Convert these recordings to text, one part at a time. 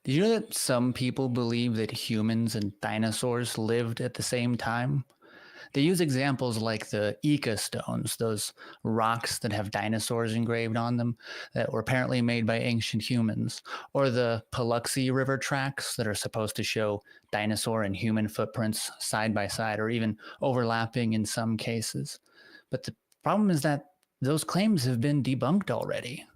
Did you know that some people believe that humans and dinosaurs lived at the same time? They use examples like the Ica stones, those rocks that have dinosaurs engraved on them that were apparently made by ancient humans, or the Paluxy River tracks that are supposed to show dinosaur and human footprints side by side or even overlapping in some cases. But the problem is that those claims have been debunked already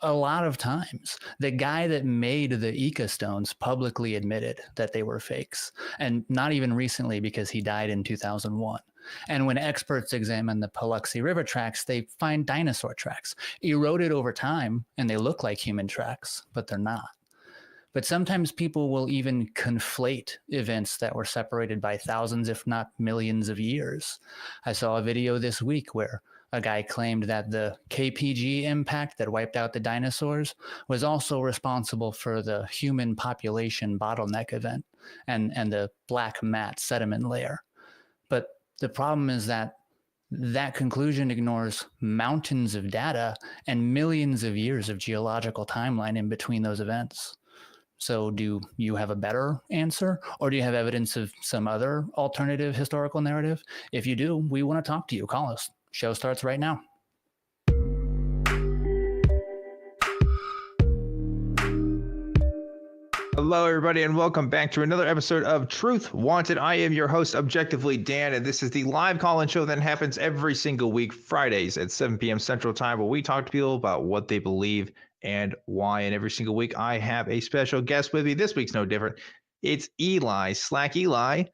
a lot of times. The guy that made the Ica stones publicly admitted that they were fakes, and not even recently because he died in 2001. And when experts examine the Paluxy River tracks, they find dinosaur tracks eroded over time, and they look like human tracks, but they're not. But sometimes people will even conflate events that were separated by thousands, if not millions of years. I saw a video this week where a guy claimed that the KPG impact that wiped out the dinosaurs was also responsible for the human population bottleneck event and the black mat sediment layer. But the problem is that that conclusion ignores mountains of data and millions of years of geological timeline in between those events. So do you have a better answer, or do you have evidence of some other alternative historical narrative? If you do, we want to talk to you. Call us. Show starts right now. Hello, everybody, and welcome back to another episode of Truth Wanted. I am your host, Objectively Dan, and this is the live call-in show that happens every single week, Fridays at 7 p.m. Central Time, where we talk to people about what they believe and why. And every single week, I have a special guest with me. This week's no different. It's Eli Slack. Eli,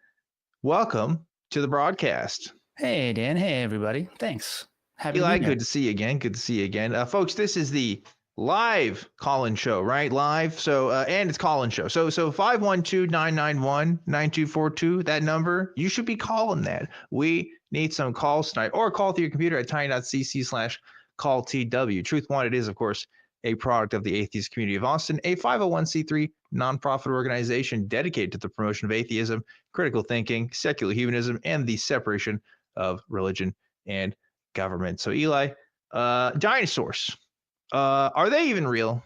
welcome to the broadcast. Hey, Dan. Hey, everybody. Thanks. Happy Eli, good to see you again. Good to see you again. Folks, this is the live call-in show, right? Live. So, and it's call-in show. So 512-991-9242, that number, you should be calling that. We need some calls tonight, or call through your computer at tiny.cc/calltw. Truth Wanted is, of course, a product of the atheist community of Austin, a 501c3 nonprofit organization dedicated to the promotion of atheism, critical thinking, secular humanism, and the separation of religion and government. So, Eli, dinosaurs. Are they even real?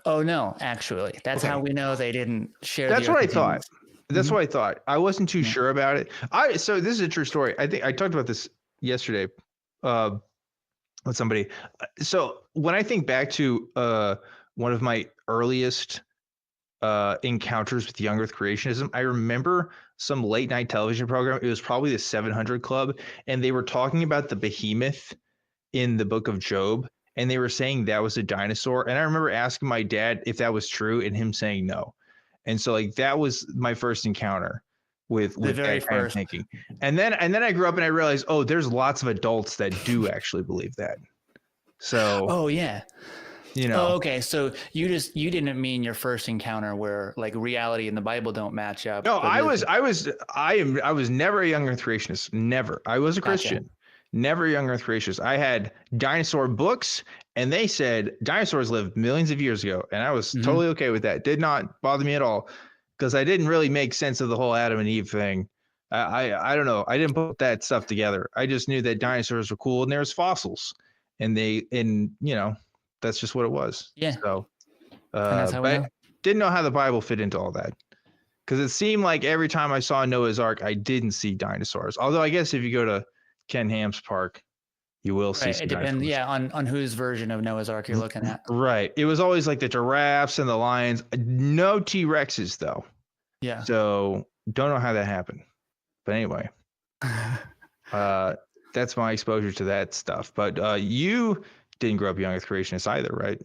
Oh, no, actually. That's okay. How we know they didn't share. That's what I thought. That's what I thought. I wasn't too sure about it. So this is a true story. I think I talked about this yesterday with somebody. So when I think back to one of my earliest encounters with young earth creationism, I remember some late night television program. It was probably the 700 Club, and they were talking about the behemoth in the book of Job, and they were saying that was a dinosaur. And I remember asking my dad if that was true, and him saying no. And so, like, that was my first encounter with that kind of thinking. And then I grew up and I realized, oh, there's lots of adults that do actually believe that. So, oh yeah. You know. Oh, okay. So you didn't mean your first encounter where like reality and the Bible don't match up. No, I was never a young earth creationist. Never. I was a Christian. Never a young earth creationist. I had dinosaur books, and they said dinosaurs lived millions of years ago, and I was totally okay with that. Did not bother me at all, because I didn't really make sense of the whole Adam and Eve thing. I don't know. I didn't put that stuff together. I just knew that dinosaurs were cool, and there was fossils, and that's just what it was. Yeah. So, but I didn't know how the Bible fit into all that, because it seemed like every time I saw Noah's Ark, I didn't see dinosaurs. Although I guess if you go to Ken Ham's park, you will see some dinosaurs. Yeah, on whose version of Noah's Ark you're looking at. Right. It was always like the giraffes and the lions. No T-Rexes, though. Yeah. So don't know how that happened. But anyway, that's my exposure to that stuff. But you didn't grow up young earth creationist either, right?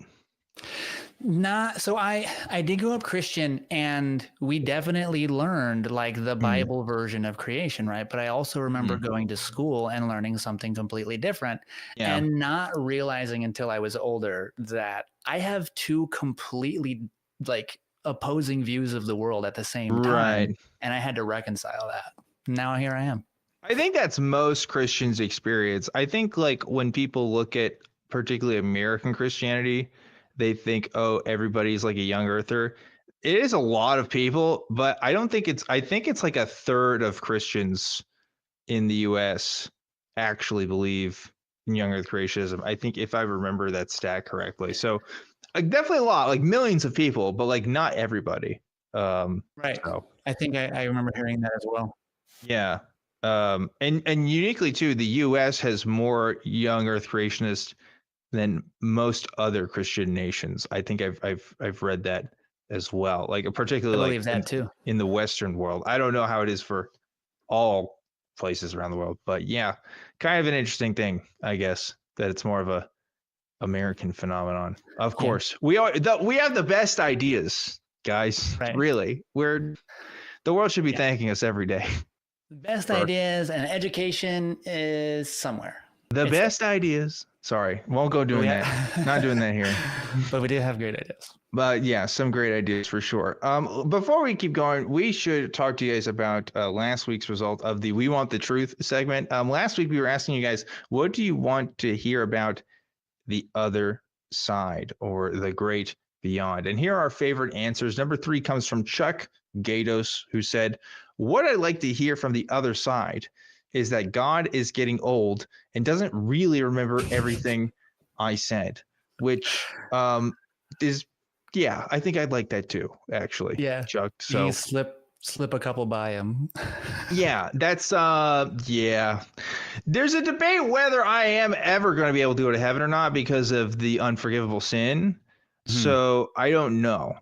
So I did grow up Christian, and we definitely learned like the Bible version of creation, right? But I also remember going to school and learning something completely different, and not realizing until I was older that I have two completely like opposing views of the world at the same time, and I had to reconcile that. Now here I am. I think that's most Christians' experience. I think like when people look at particularly American Christianity, they think, oh, everybody's like a young earther. It is a lot of people, but I think it's like a third of Christians in the US actually believe in young earth creationism. I think, if I remember that stat correctly. So like definitely a lot, like millions of people, but like not everybody. Right. So I think I remember hearing that as well. yeah. And uniquely too, the U.S. has more young Earth creationists than most other Christian nations. I think I've read that as well. Like I particularly like believe that too. in the Western world. I don't know how it is for all places around the world, but yeah, kind of an interesting thing, I guess, that it's more of a American phenomenon. Of Yeah. course, we have the best ideas, guys. Right. Really, the world should be thanking us every day. The best ideas and education is somewhere. The best ideas. Sorry, won't go doing that. Not doing that here. But we do have great ideas. But yeah, some great ideas for sure. Before we keep going, we should talk to you guys about last week's result of the We Want the Truth segment. Last week, we were asking you guys, what do you want to hear about the other side or the great beyond? And here are our favorite answers. Number 3 comes from Chuck Gatos, who said, what I'd like to hear from the other side is that God is getting old and doesn't really remember everything I said, which is, yeah, I think I'd like that too, actually. Yeah. Chuck. So you slip a couple by him. yeah, that's yeah. There's a debate whether I am ever going to be able to go to heaven or not because of the unforgivable sin. So I don't know.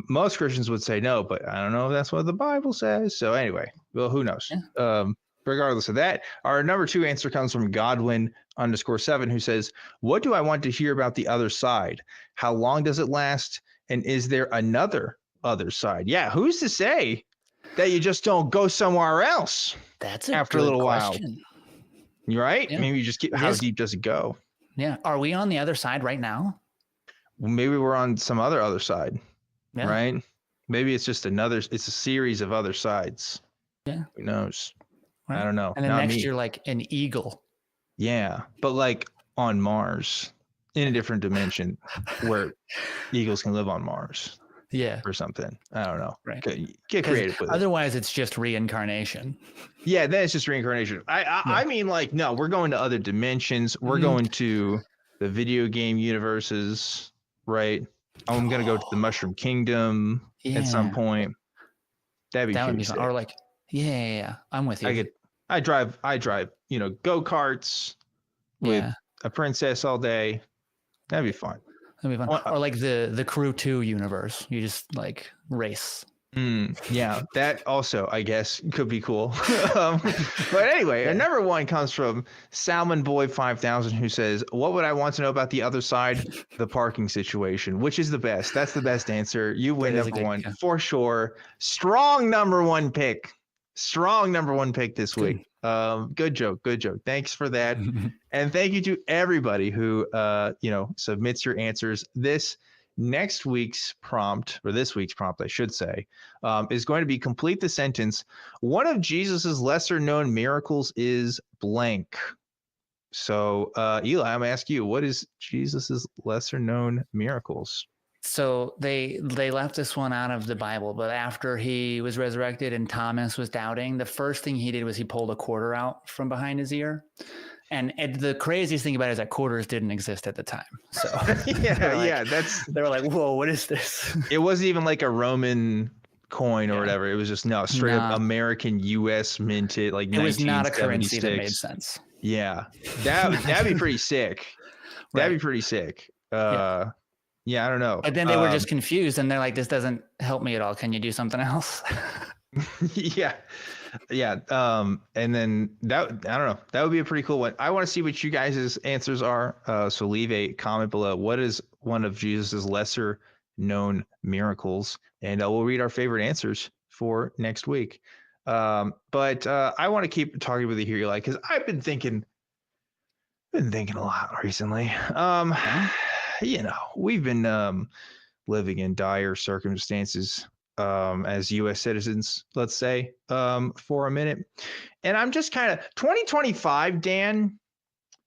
Most Christians would say no, but I don't know if that's what the Bible says. So anyway, well, who knows? Yeah. Regardless of that, our number 2 answer comes from Godwin_7, who says, what do I want to hear about the other side? How long does it last? And is there another other side? Yeah, who's to say that you just don't go somewhere else? That's after a little question. while. You're right. Yeah. Maybe you just keep. How deep does it go? Yeah. Are we on the other side right now? Well, maybe we're on some other side. Yeah. Right. Maybe it's just it's a series of other sides. Yeah. Who knows? Right. I don't know. And then next you're like an eagle. Yeah, but like on Mars, in a different dimension, where eagles can live on Mars. Yeah. Or something. I don't know. Right. Get creative with it. Otherwise, it's just reincarnation. Yeah, then it's just reincarnation. I mean, like, no, we're going to other dimensions. We're going to the video game universes, right? I'm going to go to the Mushroom Kingdom at some point. That would be fun. Or like, yeah, I'm with you. I drive, go-karts with a princess all day. That'd be fun. That'd be fun. Or like the Crew 2 universe. You just like race. Yeah, that also, I guess, could be cool. But anyway, number 1 comes from Salmon Boy 5000, who says, what would I want to know about the other side? The parking situation. Which is the best? That's the best answer. You win number 1 for sure. Strong number 1 pick. Strong number 1 pick this week. Good joke. Thanks for that. And thank you to everybody who submits your answers. This week's prompt, I should say, is going to be complete the sentence. One of Jesus's lesser known miracles is blank. So Eli, I'm gonna ask you, what is Jesus's lesser known miracles? So they left this one out of the Bible, but after he was resurrected and Thomas was doubting, the first thing he did was he pulled a quarter out from behind his ear. And the craziest thing about it is that quarters didn't exist at the time. So they were like, whoa, what is this? It wasn't even like a Roman coin or whatever. It was just straight up American US minted, like it was not a currency that made sense. Yeah. That'd be pretty sick. That'd be pretty sick. Yeah, I don't know. But then they were just confused and they're like, this doesn't help me at all. Can you do something else? Yeah. And then I don't know. That would be a pretty cool one. I want to see what you guys' answers are. So leave a comment below. What is one of Jesus's lesser known miracles? And we'll read our favorite answers for next week. But I want to keep talking with you here, Eli, because I've been thinking a lot recently. We've been living in dire circumstances as U.S. citizens, let's say, for a minute. And I'm just kind of 2025, Dan,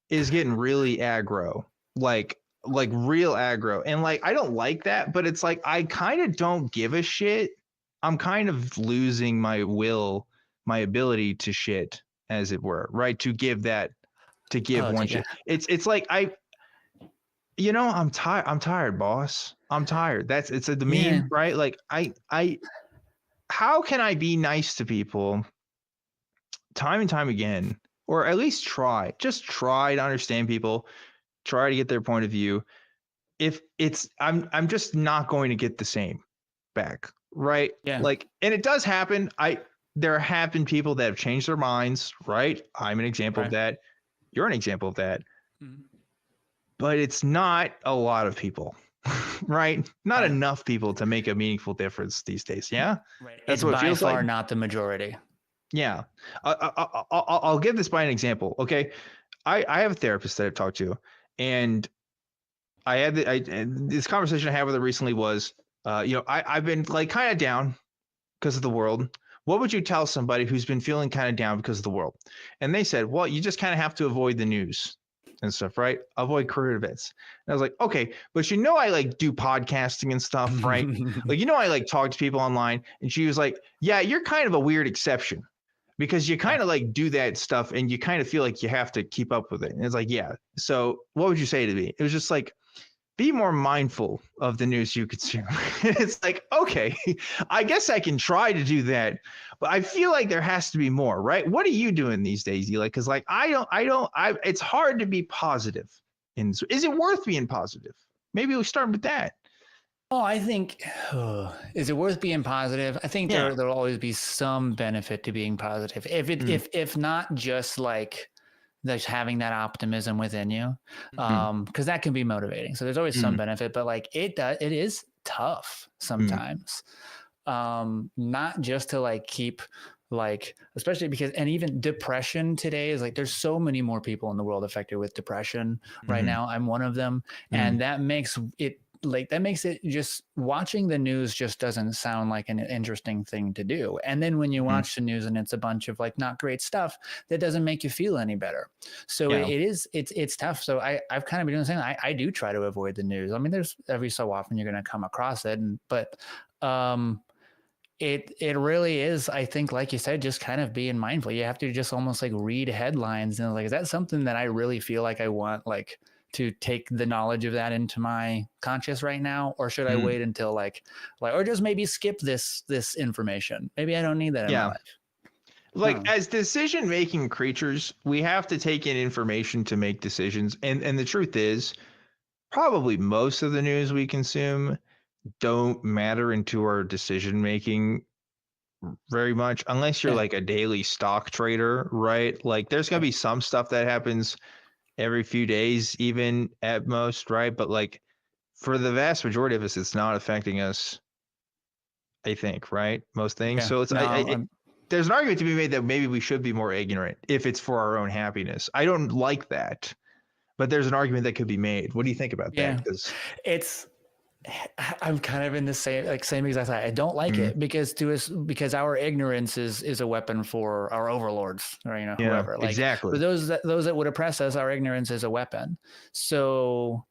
is getting really aggro, like real aggro. And like, I don't like that, but it's like, I kind of don't give a shit. I'm kind of losing my ability to shit, as it were, right? To give one shit. It's like I'm tired. I'm tired, boss. I'm tired. It's the Yeah. meme, right? Like how can I be nice to people time and time again, or at least just try to understand people, try to get their point of view. If I'm just not going to get the same back, right? Yeah. Like, and it does happen. There have been people that have changed their minds, right? I'm an example of that. You're an example of that. Mm-hmm. But it's not a lot of people, right? Not enough people to make a meaningful difference these days. Yeah, right. That's It's what it by feels far like. not the majority. Yeah, I'll give this by an example. Okay, I have a therapist that I've talked to, and this conversation I had with her recently was, I've been like kind of down because of the world. What would you tell somebody who's been feeling kind of down because of the world? And they said, well, you just kind of have to avoid the news and stuff, right? Avoid career events. And I was like, okay, but I like do podcasting and stuff, right? Like, I like talk to people online. And she was like, yeah, you're kind of a weird exception because you kind of like do that stuff and you kind of feel like you have to keep up with it. And it's like, yeah. So what would you say to me? It was just like, be more mindful of the news you consume. It's like, okay, I guess I can try to do that, but I feel like there has to be more, right? What are you doing these days, Eli? Because like, it's hard to be positive. Is it worth being positive? Maybe we'll start with that. Oh, I think, is it worth being positive? I think there'll always be some benefit to being positive. If not just like, just having that optimism within you, because that can be motivating. So there's always some benefit, but like it is tough sometimes, not just to like keep like, especially because, and even depression today is like, there's so many more people in the world affected with depression right now. I'm one of them, and that makes it just watching the news just doesn't sound like an interesting thing to do. And then when you watch the news and it's a bunch of like not great stuff, that doesn't make you feel any better. So it's tough. So I've kind of been doing the same. I do try to avoid the news. I mean, there's every so often you're going to come across it, but it really is, I think, like you said, just kind of being mindful. You have to just almost like read headlines and like, is that something that I really feel like I want, like, to take the knowledge of that into my conscious right now, or should I wait until like, or just maybe skip this information? Maybe I don't need that in my life. Like, as decision-making creatures, we have to take in information to make decisions. And the truth is, probably most of the news we consume don't matter into our decision-making very much, unless you're like a daily stock trader, right? Like, there's going to be some stuff that happens every few days, even at most, right? But like, for the vast majority of us, it's not affecting us, I think, right? Most things. So it's there's an argument to be made that maybe we should be more ignorant if it's for our own happiness. I don't like that, but there's an argument that could be made. What do you think about that? Because I'm kind of in the same exact side. I don't like it because our ignorance is a weapon for our overlords, or whoever. Like, exactly. For those that would oppress us, our ignorance is a weapon. So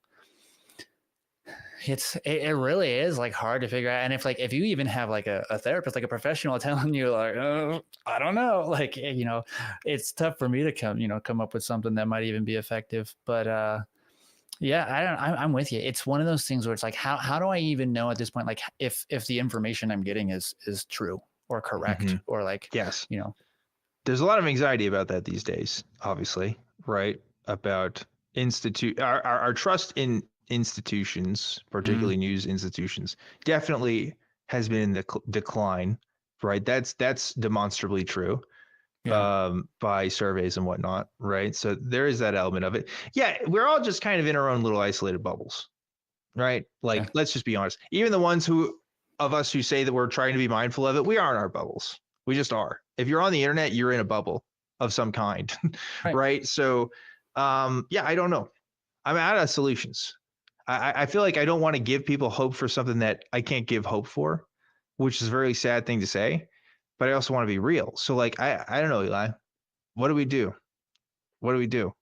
it really is like hard to figure out. And if you even have like a therapist, like a professional telling you like, oh, I don't know, like, it's tough for me to come up with something that might even be effective. But I'm with you. It's one of those things where it's like, how do I even know at this point, like if the information I'm getting is true or correct, or like, there's a lot of anxiety about that these days, obviously, right? About our trust in institutions, particularly news institutions, definitely has been in the decline, right? That's demonstrably true. By surveys and whatnot, right? So there is that element of it. Yeah, we're all just kind of in our own little isolated bubbles, right? Like, let's just be honest. Even the ones of us who say that we're trying to be mindful of it, we are in our bubbles. We just are. If you're on the internet, you're in a bubble of some kind, right? So, I don't know. I'm out of solutions. I feel like I don't want to give people hope for something that I can't give hope for, which is a very sad thing to say. But I also want to be real. So like, I don't know, Eli, what do we do? What do we do?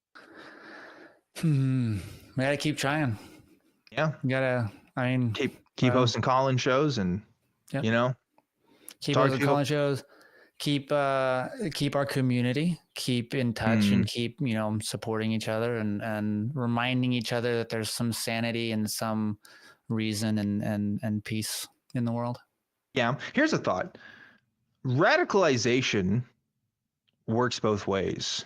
We gotta keep trying. Yeah. You gotta, keep hosting call-in shows and, keep hosting call-in shows, keep our community, keep in touch, and keep supporting each other and reminding each other that there's some sanity and some reason and peace in the world. Yeah. Here's a thought. Radicalization works both ways,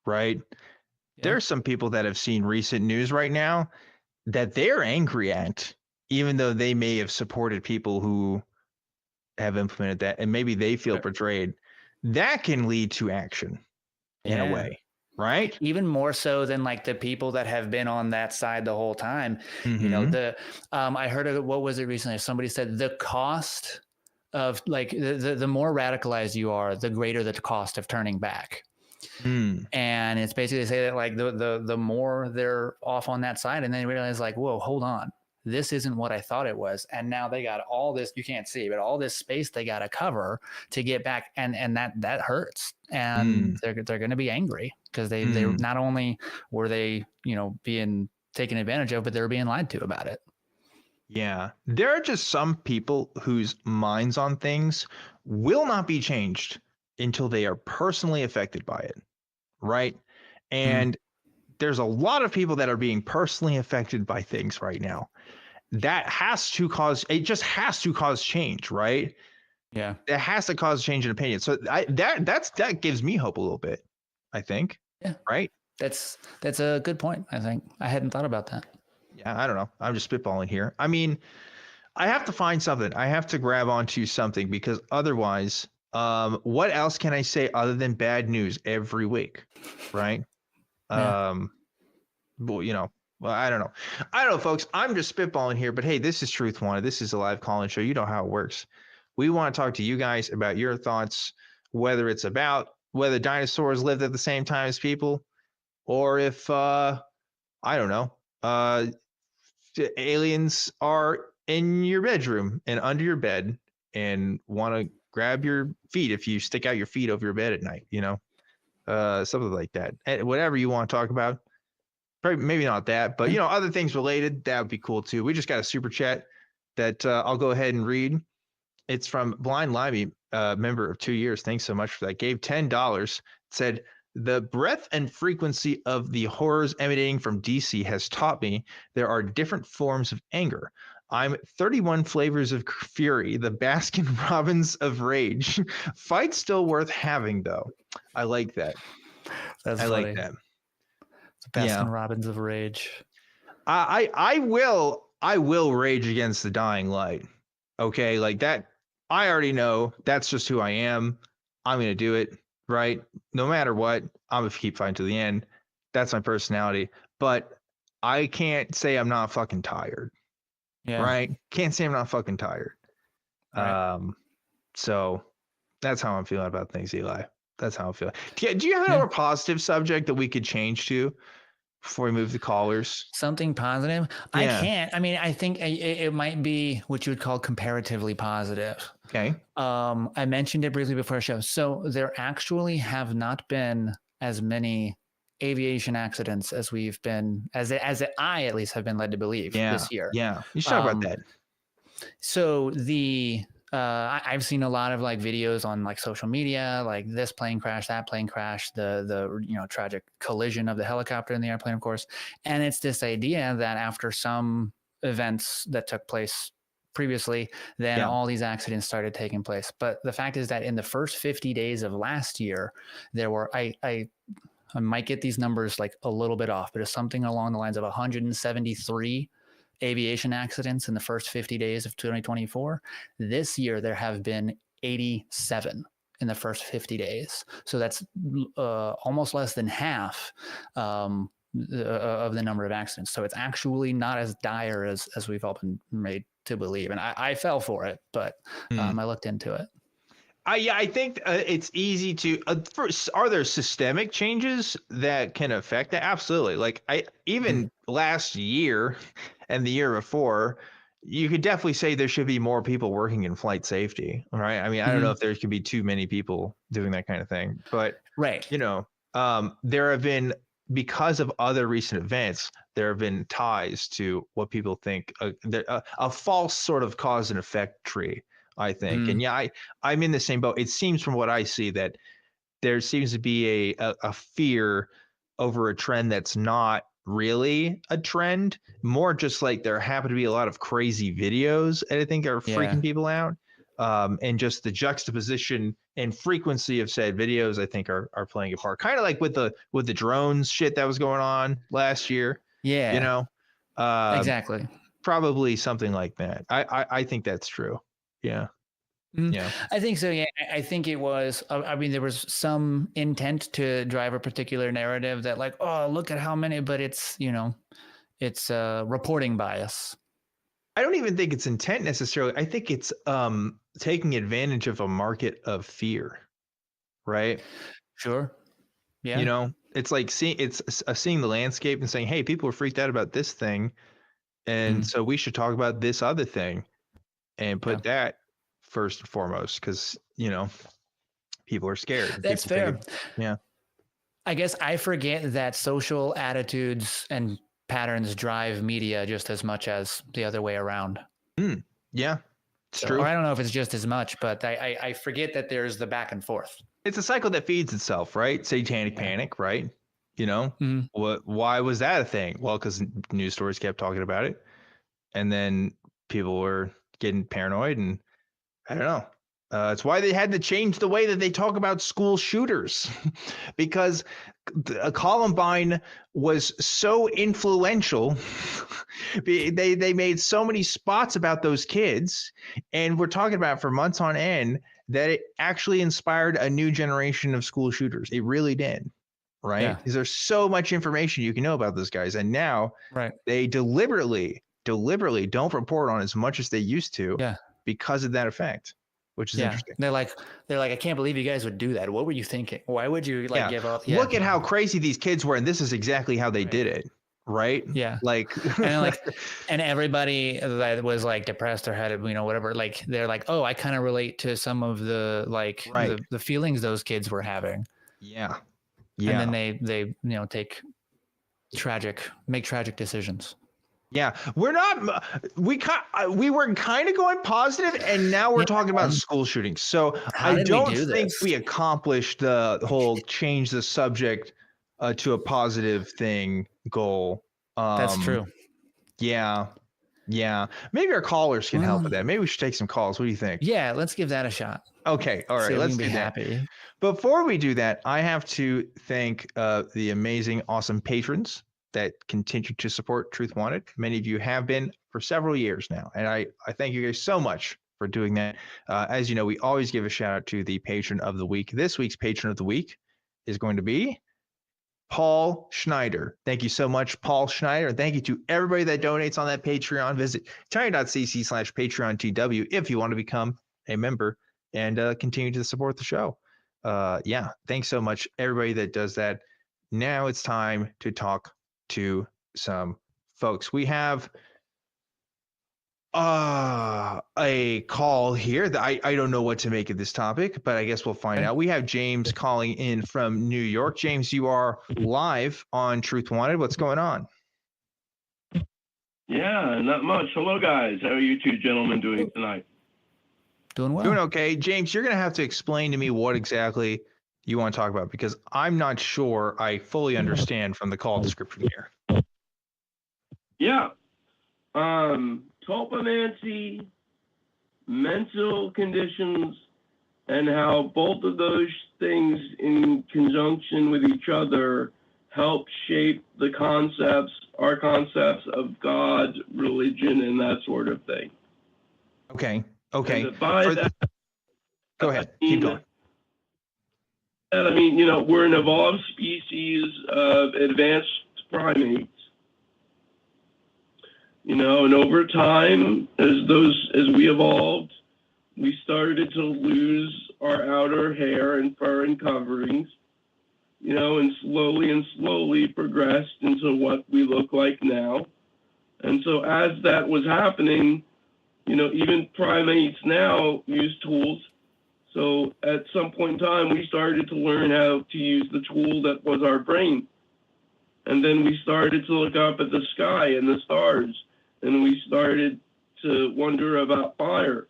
right? Yeah. There are some people that have seen recent news right now that they're angry at, even though they may have supported people who have implemented that, and maybe they feel betrayed. That can lead to action in a way, right? Even more so than like the people that have been on that side the whole time. I heard what was it recently? Somebody said the cost of like the more radicalized you are, the greater the cost of turning back. And it's basically say that like the more they're off on that side, and then they realize like, whoa, hold on, this isn't what I thought it was. And now they got all this, you can't see, but all this space they got to cover to get back. And that hurts. And they're going to be angry because they not only were they, being taken advantage of, but they were being lied to about it. Yeah. There are just some people whose minds on things will not be changed until they are personally affected by it. Right. And there's a lot of people that are being personally affected by things right now. That has to cause, it just has to cause change, right? Yeah. It has to cause change in opinion. So that gives me hope a little bit, I think. Yeah. Right. That's a good point. I think I hadn't thought about that. Yeah. I don't know. I'm just spitballing here. I mean, I have to find something. I have to grab onto something because otherwise, what else can I say other than bad news every week? Right. Yeah. Well, I don't know, folks. I'm just spitballing here, but hey, this is Truth Wanted. This is a live call-in show. You know how it works. We want to talk to you guys about your thoughts, whether it's about whether dinosaurs lived at the same time as people, or if I don't know, aliens are in your bedroom and under your bed and want to grab your feet if you stick out your feet over your bed at night. Something like that. Whatever you want to talk about. Probably, maybe not that, but other things related, that would be cool too. We just got a super chat that I'll go ahead and read. It's from Blind Limey, member of 2 years. Thanks so much for that. Gave $10. Said, the breadth and frequency of the horrors emanating from DC has taught me there are different forms of anger. I'm 31 flavors of fury, the Baskin Robbins of rage. Fight still worth having, though. I like that. That's I funny. like that. Baskin Robbins of rage. I will rage against the dying light. Okay, like that. I already know that's just who I am. I'm gonna do it, right? No matter what, I'm gonna keep fighting to the end. That's my personality. But I can't say I'm not fucking tired. Yeah. Right? Can't say I'm not fucking tired. Right. So that's how I'm feeling about things, Eli. That's how I'm feeling. Do you have a more positive subject that we could change to before we move to callers? Something positive? Yeah. I can't. I mean, I think it might be what you would call comparatively positive. Okay. I mentioned it briefly before our show. So there actually have not been as many aviation accidents as we've been, as I at least have been led to believe this year. Yeah. You should talk about that. So I've seen a lot of like videos on like social media, like this plane crash, that plane crash, the tragic collision of the helicopter and the airplane, of course. And it's this idea that after some events that took place previously, then all these accidents started taking place. But the fact is that in the first 50 days of last year, there were, I might get these numbers like a little bit off, but it's something along the lines of 173 aviation accidents in the first 50 days of 2024. This year, there have been 87 in the first 50 days. So that's almost less than half of the number of accidents. So it's actually not as dire as we've all been made to believe. And I fell for it, but I looked into it. I think it's easy to first, are there systemic changes that can affect that? Absolutely. Like even last year and the year before, you could definitely say there should be more people working in flight safety. Right. I mean, I don't know if there could be too many people doing that kind of thing, but there have been, because of other recent events, there have been ties to what people think a false sort of cause and effect tree I think. And yeah, I'm in the same boat. It seems from what I see that there seems to be a fear over a trend that's not really a trend, more just like there happen to be a lot of crazy videos that I think are freaking people out. And just the juxtaposition and frequency of said videos, I think are playing a part. Kind of like with the drones shit that was going on last year. Yeah. You know? Exactly. Probably something like that. I think that's true. Yeah. Yeah. I think so. Yeah. I think it was, I mean, there was some intent to drive a particular narrative that like, oh, look at how many, but it's, you know, it's reporting bias. I don't even think it's intent necessarily. I think it's taking advantage of a market of fear, right? Sure. Yeah. You know, it's like seeing the landscape and saying, "Hey, people are freaked out about this thing, and so we should talk about this other thing and put that first and foremost because you know people are scared." That's people fair. Yeah. I guess I forget that social attitudes and patterns drive media just as much as the other way around. Yeah, it's true. Or I don't know if it's just as much, but I forget that there's the back and forth. It's a cycle that feeds itself, right? Satanic panic, right? You know, why was that a thing? Well, because news stories kept talking about it, and then people were getting paranoid, and I don't know. It's why they had to change the way that they talk about school shooters, because Columbine was so influential. They made so many spots about those kids, and we're talking about for months on end that it actually inspired a new generation of school shooters. It really did, right? Because there's so much information you can know about those guys, and now they deliberately don't report on as much as they used to because of that effect. Which is interesting. They're like, I can't believe you guys would do that. What were you thinking? Why would you like give up? Look at how crazy these kids were, and this is exactly how they did it, right? Yeah, like and everybody that was like depressed or had you know whatever, like they're like, oh, I kind of relate to some of the like the feelings those kids were having. Yeah. And then they you know make tragic decisions. Yeah, we were kind of going positive, and now we're talking about school shootings. So I don't think we accomplished the whole change the subject to a positive thing goal. That's true. Yeah. Maybe our callers can help with that. Maybe we should take some calls. What do you think? Yeah, let's give that a shot. Okay, all right, let's do that. Before we do that, I have to thank the amazing, awesome patrons that continue to support Truth Wanted. Many of you have been for several years now, and I thank you guys so much for doing that. As you know, we always give a shout out to the patron of the week. This week's patron of the week is going to be Paul Schneider. Thank you so much, Paul Schneider. And thank you to everybody that donates on that Patreon. Visit tiny.cc/PatreonTW if you want to become a member and continue to support the show. Yeah, thanks so much, everybody that does that. Now it's time to talk to some folks. We have a call here that I don't know what to make of this topic, but I guess we'll find out. We have James calling in from New York. James, you are live on Truth Wanted. What's going on? Yeah, not much. Hello, guys. How are you two gentlemen doing tonight? Doing well. Doing okay. James, you're going to have to explain to me what exactly you want to talk about, because I'm not sure I fully understand from the call description here. Yeah. Tulpamancy, mental conditions, and how both of those things in conjunction with each other help shape the our concepts of God, religion, and that sort of thing. Okay. Go ahead. Keep going. I mean, you know, we're an evolved species of advanced primates. You know, and over time, as we evolved, we started to lose our outer hair and fur and coverings, you know, and slowly progressed into what we look like now. And so as that was happening, you know, even primates now use tools. So at some point in time, we started to learn how to use the tool that was our brain. And then we started to look up at the sky and the stars, and we started to wonder about fire.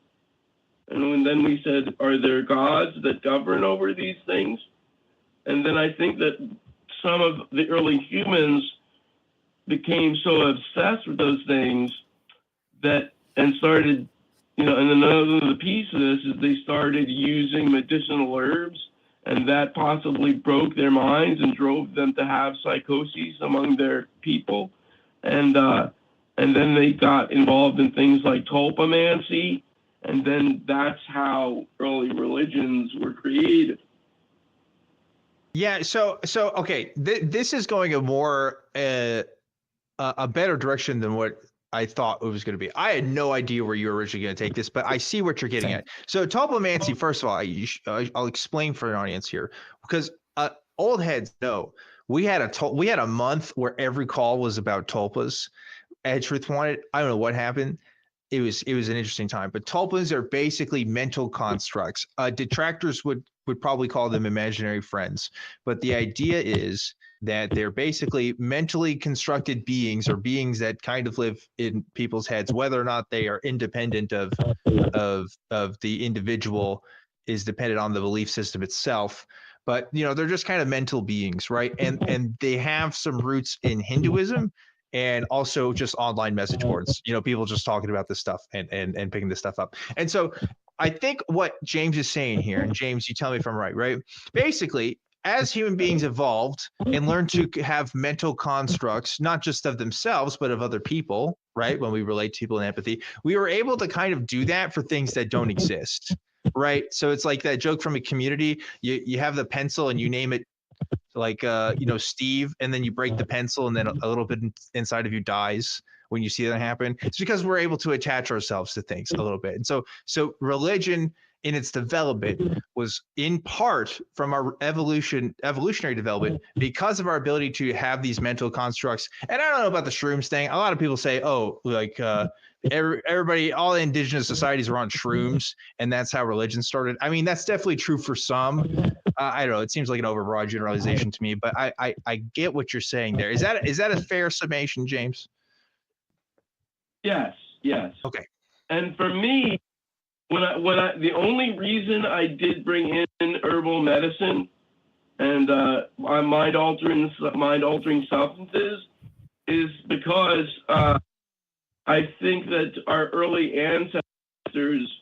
then we said, are there gods that govern over these things? And then I think that some of the early humans became so obsessed with those things and started, and another piece of this is they started using medicinal herbs, and that possibly broke their minds and drove them to have psychoses among their people. And then they got involved in things like Tulpamancy, and then that's how early religions were created. Yeah. So okay, this is going a more a better direction than what I thought it was going to be. I had no idea where you were originally going to take this, but I see what you're getting at. So Tulpamancy, first of all, I'll explain for an audience here, because old heads know we had a month where every call was about tulpas. Ed Truth wanted. I don't know what happened. It was an interesting time, but tulpas are basically mental constructs. Detractors would probably call them imaginary friends, but the idea is that they're basically mentally constructed beings, or beings that kind of live in people's heads, whether or not they are independent of the individual is dependent on the belief system itself. But they're just kind of mental beings, right? And they have some roots in Hinduism, and also just online message boards, people just talking about this stuff and picking this stuff up. And so I think what James is saying here, and James, you tell me if I'm right? Basically, as human beings evolved and learned to have mental constructs, not just of themselves, but of other people, right? When we relate to people in empathy, we were able to kind of do that for things that don't exist, right? So it's like that joke from a Community. You have the pencil and you name it like Steve, and then you break the pencil, and then a little bit inside of you dies when you see that happen. It's because we're able to attach ourselves to things a little bit. And so religion in its development was in part from our evolutionary development, because of our ability to have these mental constructs. And I don't know about the shrooms thing. A lot of people say, everybody, all indigenous societies were on shrooms, and that's how religion started. I mean, that's definitely true for some. I don't know. It seems like an overbroad generalization to me, but I get what you're saying there. Is that a fair summation, James? Yes. Okay. And for me, the only reason I did bring in herbal medicine and mind altering substances is because I think that our early ancestors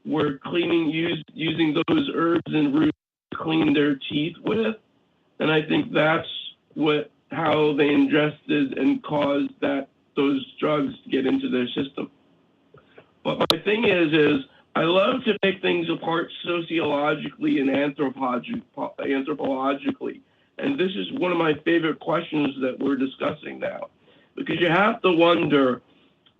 were using those herbs and roots to clean their teeth with, and I think that's how they ingested and caused those drugs to get into their system. But my thing is I love to pick things apart sociologically and anthropologically. And this is one of my favorite questions that we're discussing now, because you have to wonder,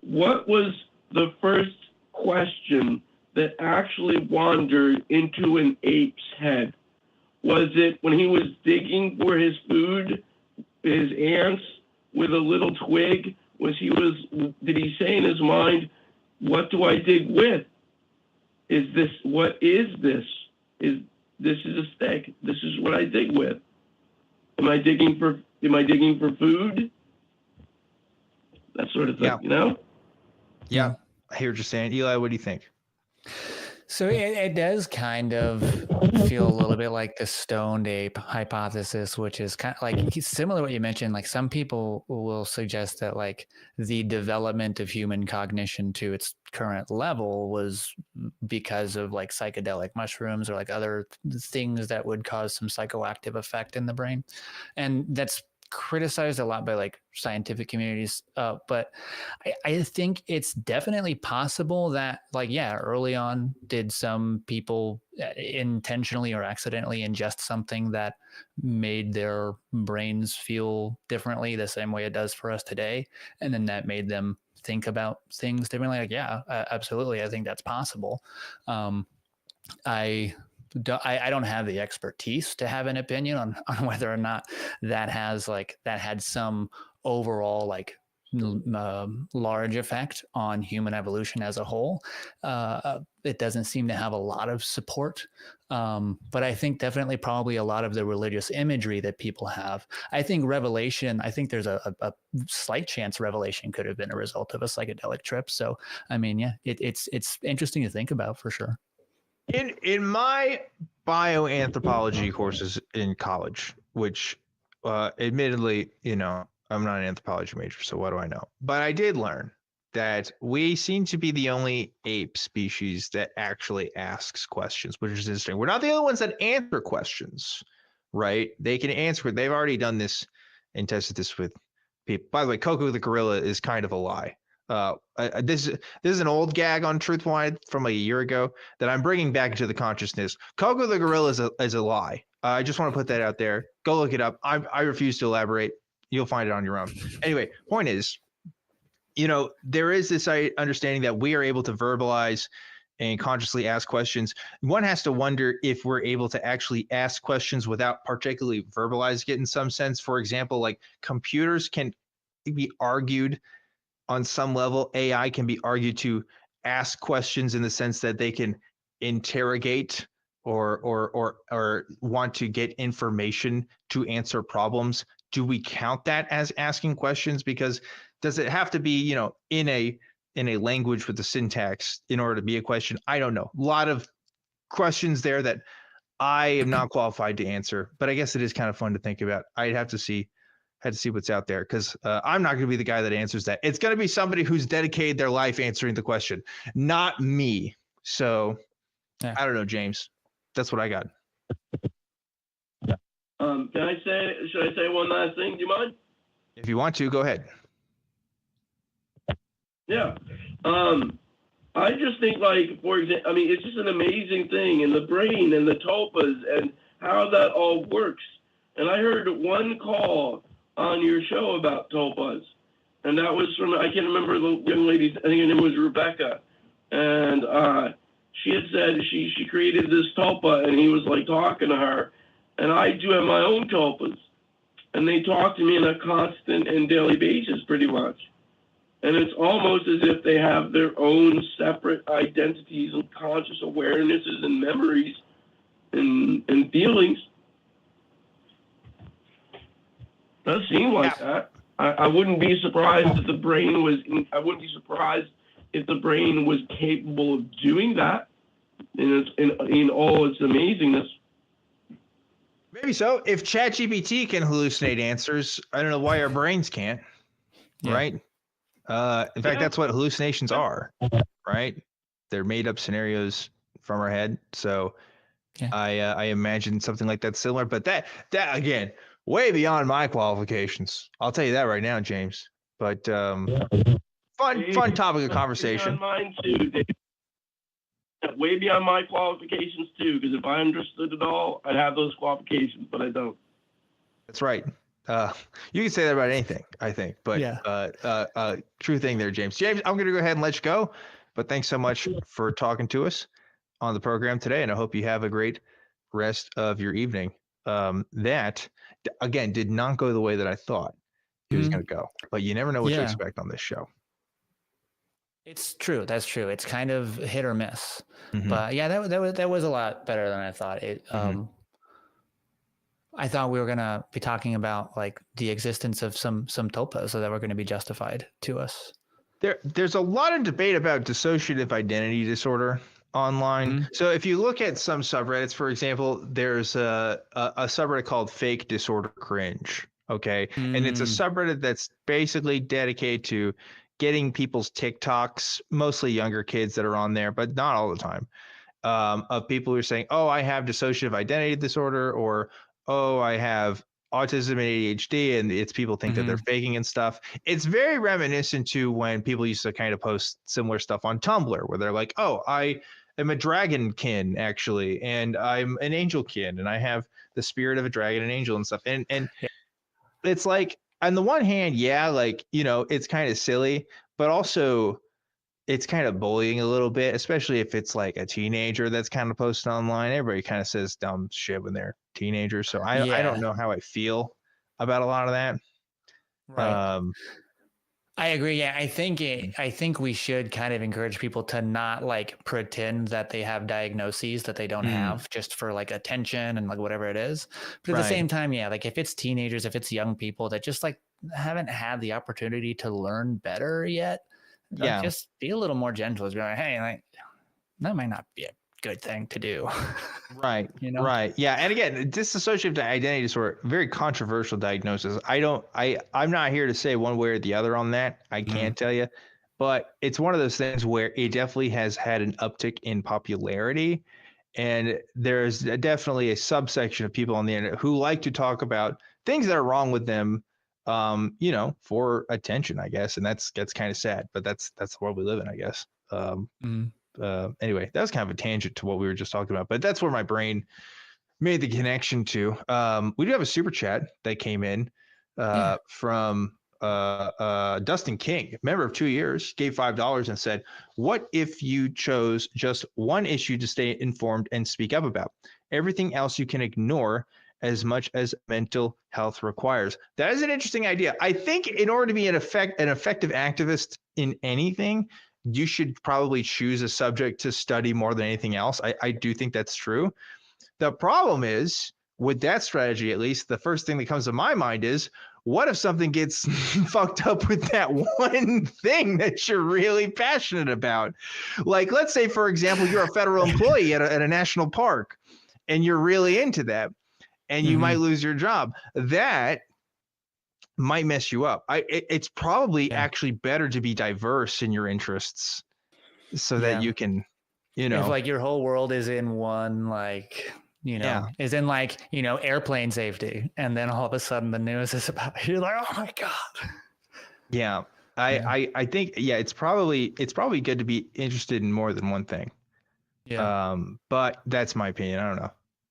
what was the first question that actually wandered into an ape's head? Was it when he was digging for his food, his ants, with a little twig? Did he say in his mind, what do I dig with? What is this? This is a stick. This is what I dig with. Am I digging for food? That sort of thing, Yeah. I hear what you're saying. Eli, what do you think? So it does kind of feel a little bit like the stoned ape hypothesis, which is kind of like similar to what you mentioned. Like some people will suggest that like the development of human cognition to its current level was because of like psychedelic mushrooms or like other things that would cause some psychoactive effect in the brain. And that's criticized a lot by like scientific communities, but I think it's definitely possible that like early on did some people intentionally or accidentally ingest something that made their brains feel differently, the same way it does for us today, and then that made them think about things differently. Like absolutely, I think that's possible. I don't have the expertise to have an opinion on whether or not that had some overall like large effect on human evolution as a whole. It doesn't seem to have a lot of support. But I think definitely probably a lot of the religious imagery that people have. I think there's a slight chance revelation could have been a result of a psychedelic trip. So, I mean, yeah, it's interesting to think about for sure. In my bioanthropology courses in college, which admittedly, I'm not an anthropology major, so what do I know? But I did learn that we seem to be the only ape species that actually asks questions, which is interesting. We're not the only ones that answer questions, right? They can answer. They've already done this and tested this with people. By the way, Coco the gorilla is kind of a lie. This is an old gag on Truthwide from a year ago that I'm bringing back into the consciousness. Coco the gorilla is a lie. I just want to put that out there. Go look it up. I refuse to elaborate. You'll find it on your own. Anyway, point is, there is this understanding that we are able to verbalize and consciously ask questions. One has to wonder if we're able to actually ask questions without particularly verbalizing it in some sense. For example, like computers can be argued on some level. AI can be argued to ask questions in the sense that they can interrogate or want to get information to answer problems. Do we count that as asking questions? Because does it have to be, in a language with the syntax in order to be a question? I don't know. A lot of questions there that I am not qualified to answer, but I guess it is kind of fun to think about. I'd have to see what's out there, because I'm not going to be the guy that answers that. It's going to be somebody who's dedicated their life answering the question, not me. So yeah. I don't know, James. That's what I got. Should I say one last thing? Do you mind? If you want to, go ahead. Yeah. I just think, like, for example, I mean, it's just an amazing thing, and the brain and the tulpas and how that all works. And I heard one call on your show about tulpas, and that was from, I can't remember the young lady, I think her name was Rebecca, and she had said she created this tulpa, and he was like talking to her, and I do have my own tulpas, and they talk to me on a constant and daily basis pretty much, and it's almost as if they have their own separate identities and conscious awarenesses and memories and feelings. Does seem like that. I wouldn't be surprised if the brain was. I wouldn't be surprised if the brain was capable of doing that in all its amazingness. Maybe so. If ChatGPT can hallucinate answers, I don't know why our brains can't. Yeah. Right? In fact, that's what hallucinations are. Right? They're made up scenarios from our head. So yeah. I imagine something like that similar. But that again, way beyond my qualifications. I'll tell you that right now, James. But fun topic of conversation. Beyond mine too, Dave. Way beyond my qualifications too. Because if I understood it all, I'd have those qualifications, but I don't. That's right. You can say that about anything, I think. But yeah. True thing there, James. James, I'm going to go ahead and let you go. But thanks so much for talking to us on the program today, and I hope you have a great rest of your evening. That again did not go the way that I thought it was going to go, but you never know what to expect on this show. It's true. That's true. It's kind of hit or miss, but yeah, that was a lot better than I thought. I thought we were going to be talking about like the existence of some tulpas, so that were going to be justified to us. There's a lot of debate about dissociative identity disorder online. So if you look at some subreddits, for example, there's a subreddit called Fake Disorder Cringe. Okay. And it's a subreddit that's basically dedicated to getting people's TikToks, mostly younger kids that are on there, but not all the time, of people who are saying, oh, I have dissociative identity disorder, or, oh, I have autism and ADHD, and it's people think that they're faking and stuff. It's very reminiscent to when people used to kind of post similar stuff on Tumblr, where they're like, oh, I am a dragonkin actually, and I'm an angelkin, and I have the spirit of a dragon and angel and stuff. And it's like, on the one hand, yeah, like, it's kind of silly, but also it's kind of bullying a little bit, especially if it's like a teenager that's kind of posted online. Everybody kind of says dumb shit when they're teenagers. So I don't know how I feel about a lot of that. Right. I agree. Yeah, I think we should kind of encourage people to not like pretend that they have diagnoses that they don't have just for like attention and like whatever it is. But at the Right. same time, yeah, like if it's teenagers, if it's young people that just like haven't had the opportunity to learn better yet, like Yeah. just be a little more gentle. Just be like, hey, like that might not be a good thing to do. Right. You know? Right. Yeah. And again, dissociative identity disorder, very controversial diagnosis. I'm not here to say one way or the other on that. I can't tell you, but it's one of those things where it definitely has had an uptick in popularity. And there's definitely a subsection of people on the internet who like to talk about things that are wrong with them, you know, for attention, I guess. And that's kind of sad, but that's the world we live in, I guess. Anyway, that was kind of a tangent to what we were just talking about, but that's where my brain made the connection to. We do have a super chat that came in from Dustin King, member of 2 years, gave $5 and said, "What if you chose just one issue to stay informed and speak up about? Everything else you can ignore as much as mental health requires." That is an interesting idea. I think in order to be an effective activist in anything, you should probably choose a subject to study more than anything else. I do think that's true. The problem is, with that strategy, at least, the first thing that comes to my mind is, what if something gets fucked up with that one thing that you're really passionate about? Like, let's say, for example, you're a federal employee at a national park, and you're really into that, and you might lose your job. That might mess you up. It's probably actually better to be diverse in your interests so that you can, you know. If like your whole world is in one, like, you know, is in like, you know, airplane safety, and then all of a sudden the news is about, you're like, oh my God. Yeah. I think, it's probably good to be interested in more than one thing. Yeah. But that's my opinion. I don't know.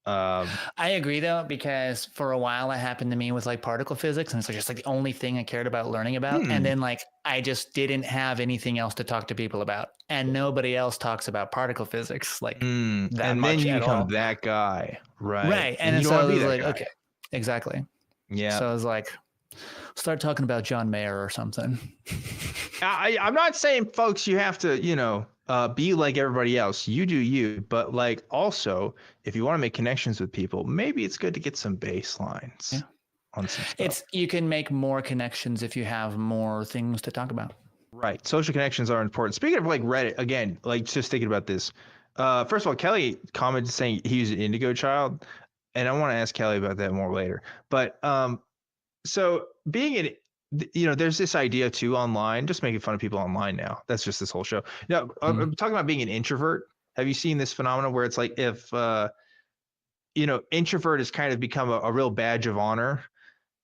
I agree though, because for a while it happened to me with like particle physics, and it's like just like the only thing I cared about learning about. And then like I just didn't have anything else to talk to people about, and nobody else talks about particle physics like that and much then you at become all. that guy, right? Right. And you so don't I want to was be that like, guy. okay, exactly. Yeah. So I was like, start talking about John Mayer or something. I'm not saying, folks, you have to, you know, be like everybody else. You do you, but like also, if you want to make connections with people, maybe it's good to get some baselines on some stuff. You can make more connections if you have more things to talk about. Right. Social connections are important. Speaking of like Reddit, again, like just thinking about this. First of all, Kelly commented saying he was an indigo child, and I want to ask Kelly about that more later. But so being in, you know, there's this idea too online, just making fun of people online now. That's just this whole show. Now, I'm talking about being an introvert. Have you seen this phenomenon where it's like if, you know, introvert has kind of become a real badge of honor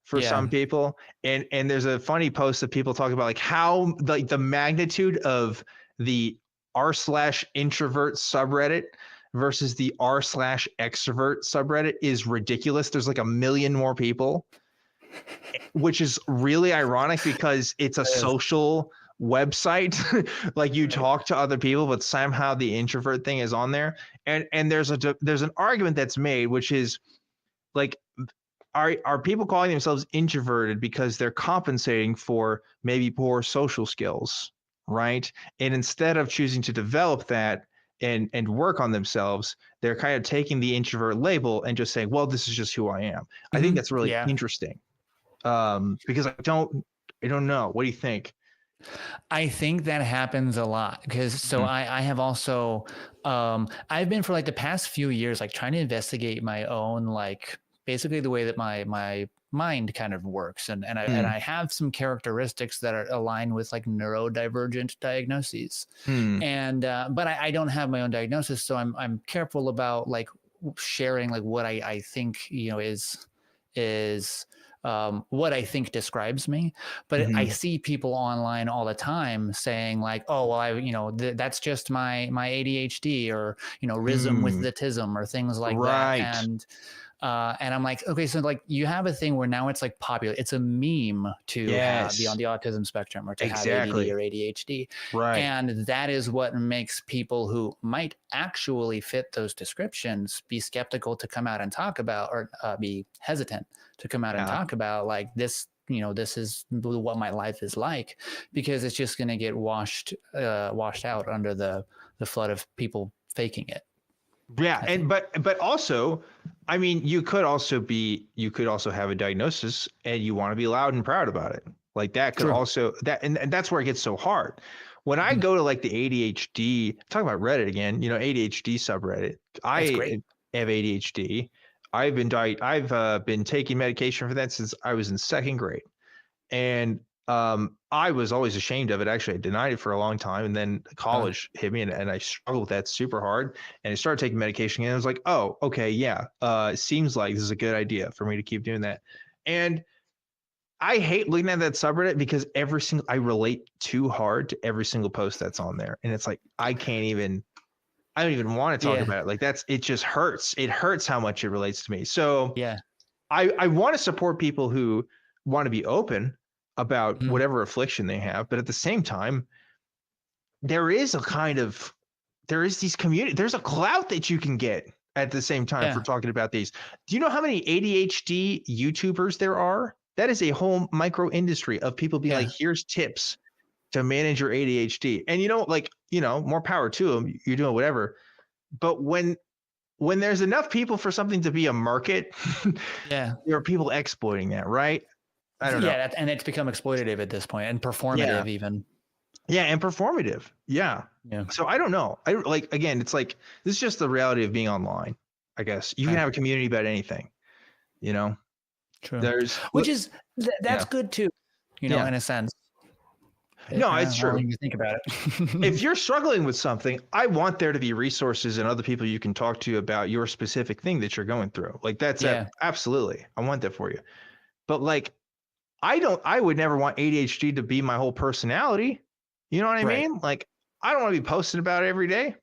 for some people. And there's a funny post that people talk about like how like the magnitude of the r/introvert subreddit versus the r/extrovert subreddit is ridiculous. There's like 1 million more people, which is really ironic because it's a social website. Like you talk to other people, but somehow the introvert thing is on there. And there's an argument that's made, which is like, are people calling themselves introverted because they're compensating for maybe poor social skills, right? And instead of choosing to develop that and work on themselves, they're kind of taking the introvert label and just saying, well, this is just who I am. I think that's really interesting. Because I don't know. What do you think? I think that happens a lot because I have also I've been for like the past few years like trying to investigate my own like basically the way that my mind kind of works, and I have some characteristics that are aligned with like neurodivergent diagnoses, and but I don't have my own diagnosis, so I'm careful about like sharing like what I think, you know, is what I think describes me. But I see people online all the time saying like, oh, well, you know, that's just my ADHD, or, you know, rhythm with the tism, or things like that. And I'm like, okay, so like you have a thing where now it's like popular. It's a meme to be on the autism spectrum, or to have ADD or ADHD. Right. And that is what makes people who might actually fit those descriptions be skeptical to come out and talk about, or be hesitant to come out and talk about like this this is what my life is like, because it's just going to get washed out under the flood of people faking it. Yeah. And, but also, I mean, you could also have a diagnosis and you want to be loud and proud about it. Like that could also and that's where it gets so hard. When I go to like the ADHD, talk about Reddit again, ADHD subreddit, I have ADHD. I've been taking medication for that since I was in second grade. And I was always ashamed of it. Actually, I denied it for a long time. And then college hit me and I struggled with that super hard. And I started taking medication and I was like, oh, okay, yeah. It seems like this is a good idea for me to keep doing that. And I hate looking at that subreddit because I relate too hard to every single post that's on there. And it's like, I don't even want to talk about it. Like it just hurts. It hurts how much it relates to me. So I want to support people who want to be open about whatever affliction they have. But at the same time, there is these community, there's a clout that you can get at the same time for talking about these. Do you know how many ADHD YouTubers there are? That is a whole micro industry of people being like, here's tips to manage your ADHD. And more power to them. You're doing whatever. But when there's enough people for something to be a market, there are people exploiting that, right? I don't know. Yeah, and it's become exploitative at this point, and performative even. Yeah, and performative. Yeah. So I don't know. Again, it's like, this is just the reality of being online, I guess. You can have a community about anything, True. That's good too, in a sense. No, it's true. You think about it. If you're struggling with something, I want there to be resources and other people you can talk to about your specific thing that you're going through. Like that's absolutely. I want that for you. But like, I would never want ADHD to be my whole personality. You know what I mean? Like, I don't want to be posting about it every day.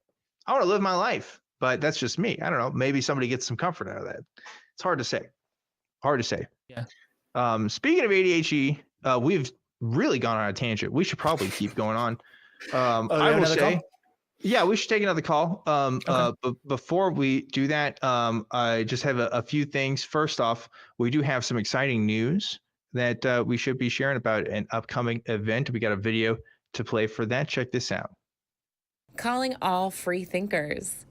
I want to live my life, but that's just me. I don't know. Maybe somebody gets some comfort out of that. It's hard to say. Yeah. Speaking of ADHD, we've really gone on a tangent. We should probably keep going on. I will say, we should take another call. But before we do that, I just have a few things. First off, we do have some exciting news that we should be sharing about an upcoming event. We got a video to play for that. Check this out. Calling all free thinkers.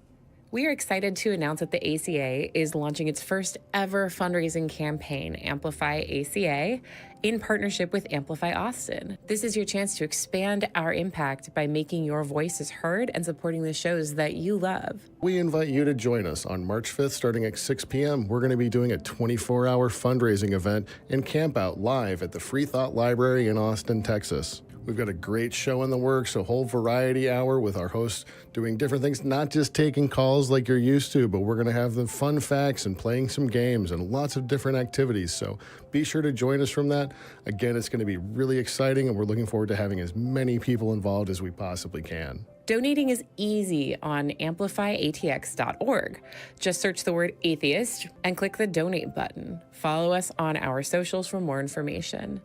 We are excited to announce that the ACA is launching its first ever fundraising campaign, Amplify ACA, in partnership with Amplify Austin. This is your chance to expand our impact by making your voices heard and supporting the shows that you love. We invite you to join us on March 5th starting at 6 p.m. We're going to be doing a 24-hour fundraising event and camp out live at the Free Thought Library in Austin, Texas. We've got a great show in the works, a whole variety hour with our hosts doing different things, not just taking calls like you're used to, but we're going to have the fun facts and playing some games and lots of different activities. So be sure to join us from that. Again, it's going to be really exciting, and we're looking forward to having as many people involved as we possibly can. Donating is easy on amplifyatx.org. Just search the word atheist and click the donate button. Follow us on our socials for more information.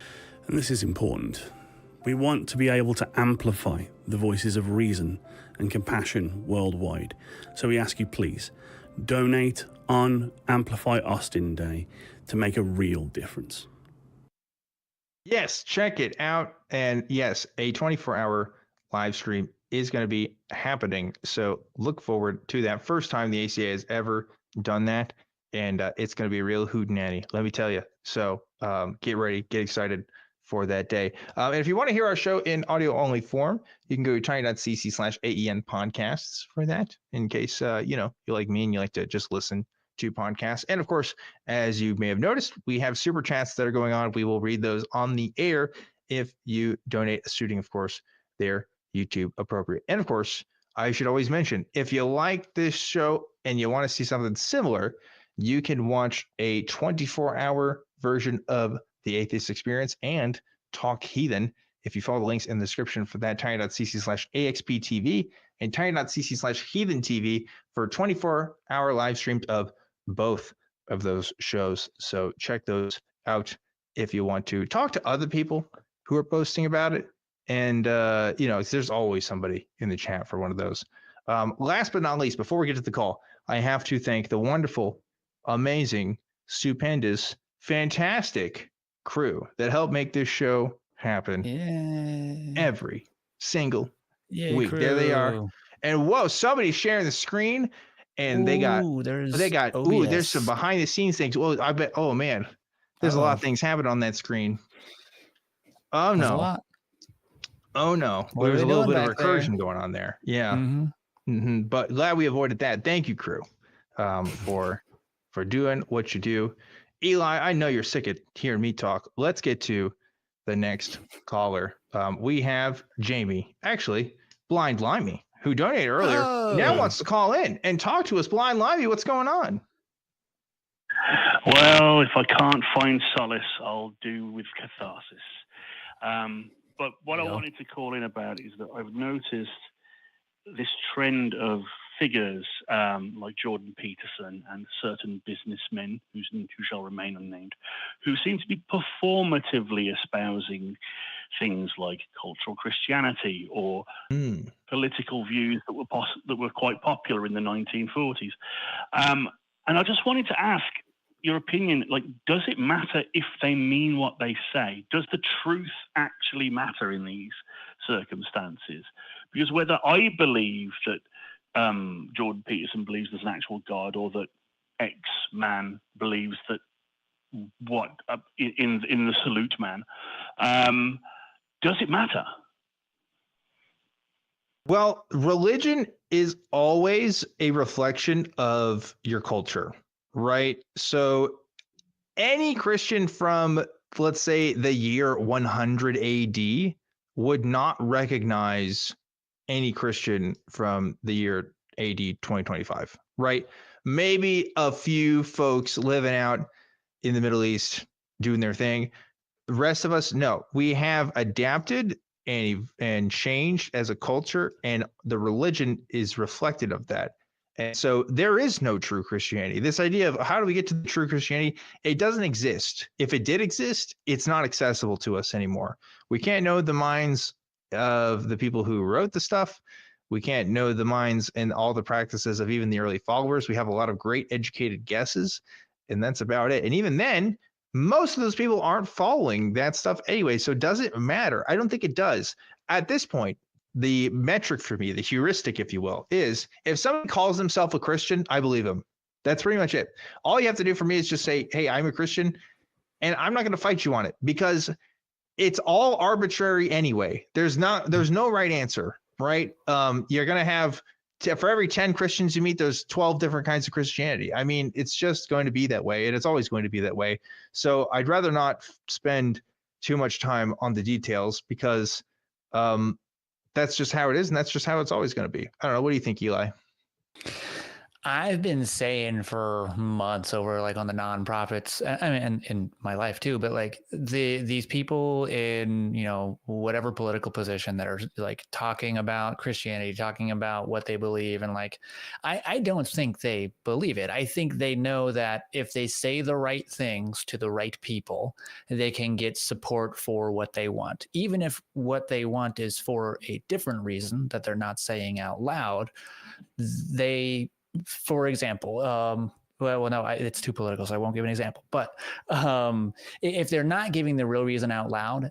And this is important. We want to be able to amplify the voices of reason and compassion worldwide. So we ask you, please, donate on Amplify Austin Day to make a real difference. Yes, check it out. And yes, a 24-hour live stream is going to be happening. So look forward to that. First time the ACA has ever done that. And it's going to be a real hootenanny, let me tell you. So get ready, get excited for that day. And if you want to hear our show in audio only form, you can go to tiny.cc/AEN podcasts for that, in case, you're like me and you like to just listen to podcasts. And of course, as you may have noticed, we have super chats that are going on. We will read those on the air if you donate, assuming, of course, they're YouTube appropriate. And of course, I should always mention, if you like this show and you want to see something similar, you can watch a 24-hour version of The Atheist Experience and Talk Heathen if you follow the links in the description for that, tiny.cc/AXPTV and tiny.cc/HeathenTV for 24-hour live streams of both of those shows. So check those out if you want to talk to other people who are posting about it. And, there's always somebody in the chat for one of those. Last but not least, before we get to the call, I have to thank the wonderful, amazing, stupendous, fantastic crew that help make this show happen Yeah. every single Yeah, week. There they are. crew. And whoa, somebody's sharing the screen, and they got there's there's some OBS. behind the scenes things. Well, I bet. Oh man, there's a lot of things happening on that screen. Oh There's a no. lot. Oh no. What are There's they a little doing bit of back there? recursion going on there. Yeah. Mm-hmm. But glad we avoided that. Thank you, crew, for doing what you do. Eli, I know you're sick of hearing me talk. Let's get to the next caller. We have Jamie, actually, Blind Limey, who donated earlier. Now wants to call in and talk to us. Blind Limey, what's going on? Well, if I can't find solace, I'll do with catharsis. But what I wanted to call in about is that I've noticed this trend of figures like Jordan Peterson and certain businessmen who shall remain unnamed, who seem to be performatively espousing things like cultural Christianity or political views that were quite popular in the 1940s. And I just wanted to ask your opinion, like, does it matter if they mean what they say? Does the truth actually matter in these circumstances? Because whether I believe that Jordan Peterson believes there's an actual God, or that X man believes that in the salute man, does it matter? Well, religion is always a reflection of your culture, right? So any Christian from, let's say, the year 100 AD would not recognize any Christian from the year AD 2025, right? Maybe a few folks living out in the Middle East doing their thing. The rest of us, no. We have adapted and changed as a culture, and the religion is reflected of that. And so there is no true Christianity. This idea of how do we get to the true Christianity, it doesn't exist. If it did exist, it's not accessible to us anymore. We can't know the minds of the people who wrote the stuff. We can't know the minds and all the practices of even the early followers. We have a lot of great educated guesses, and that's about it. And even then, most of those people aren't following that stuff anyway. So does it matter? I don't think it does. At this point, the metric for me, the heuristic, if you will, is if someone calls himself a Christian, I believe him. That's pretty much it. All you have to do for me is just say, hey, I'm a Christian, and I'm not going to fight you on it, because it's all arbitrary anyway. There's no right answer, right? You're going to have, for every 10 Christians you meet, there's 12 different kinds of Christianity. I mean, it's just going to be that way, and it's always going to be that way. So I'd rather not spend too much time on the details, because that's just how it is, and that's just how it's always going to be. I don't know. What do you think, Eli? I've been saying for months over, like, on the nonprofits, I mean, and in my life too, but like these people in, whatever political position that are like talking about Christianity, talking about what they believe. And like, I don't think they believe it. I think they know that if they say the right things to the right people, they can get support for what they want, even if what they want is for a different reason that they're not saying out loud. For example, it's too political, so I won't give an example. But if they're not giving the real reason out loud,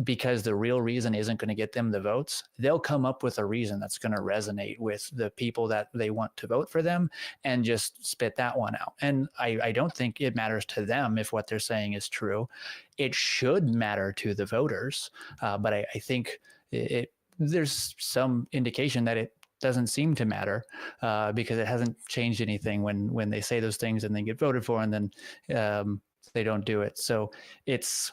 because the real reason isn't going to get them the votes, they'll come up with a reason that's going to resonate with the people that they want to vote for them, and just spit that one out. And I don't think it matters to them if what they're saying is true. It should matter to the voters, but I think there's some indication that it doesn't seem to matter, because it hasn't changed anything when they say those things and then get voted for, and then they don't do it. So it's,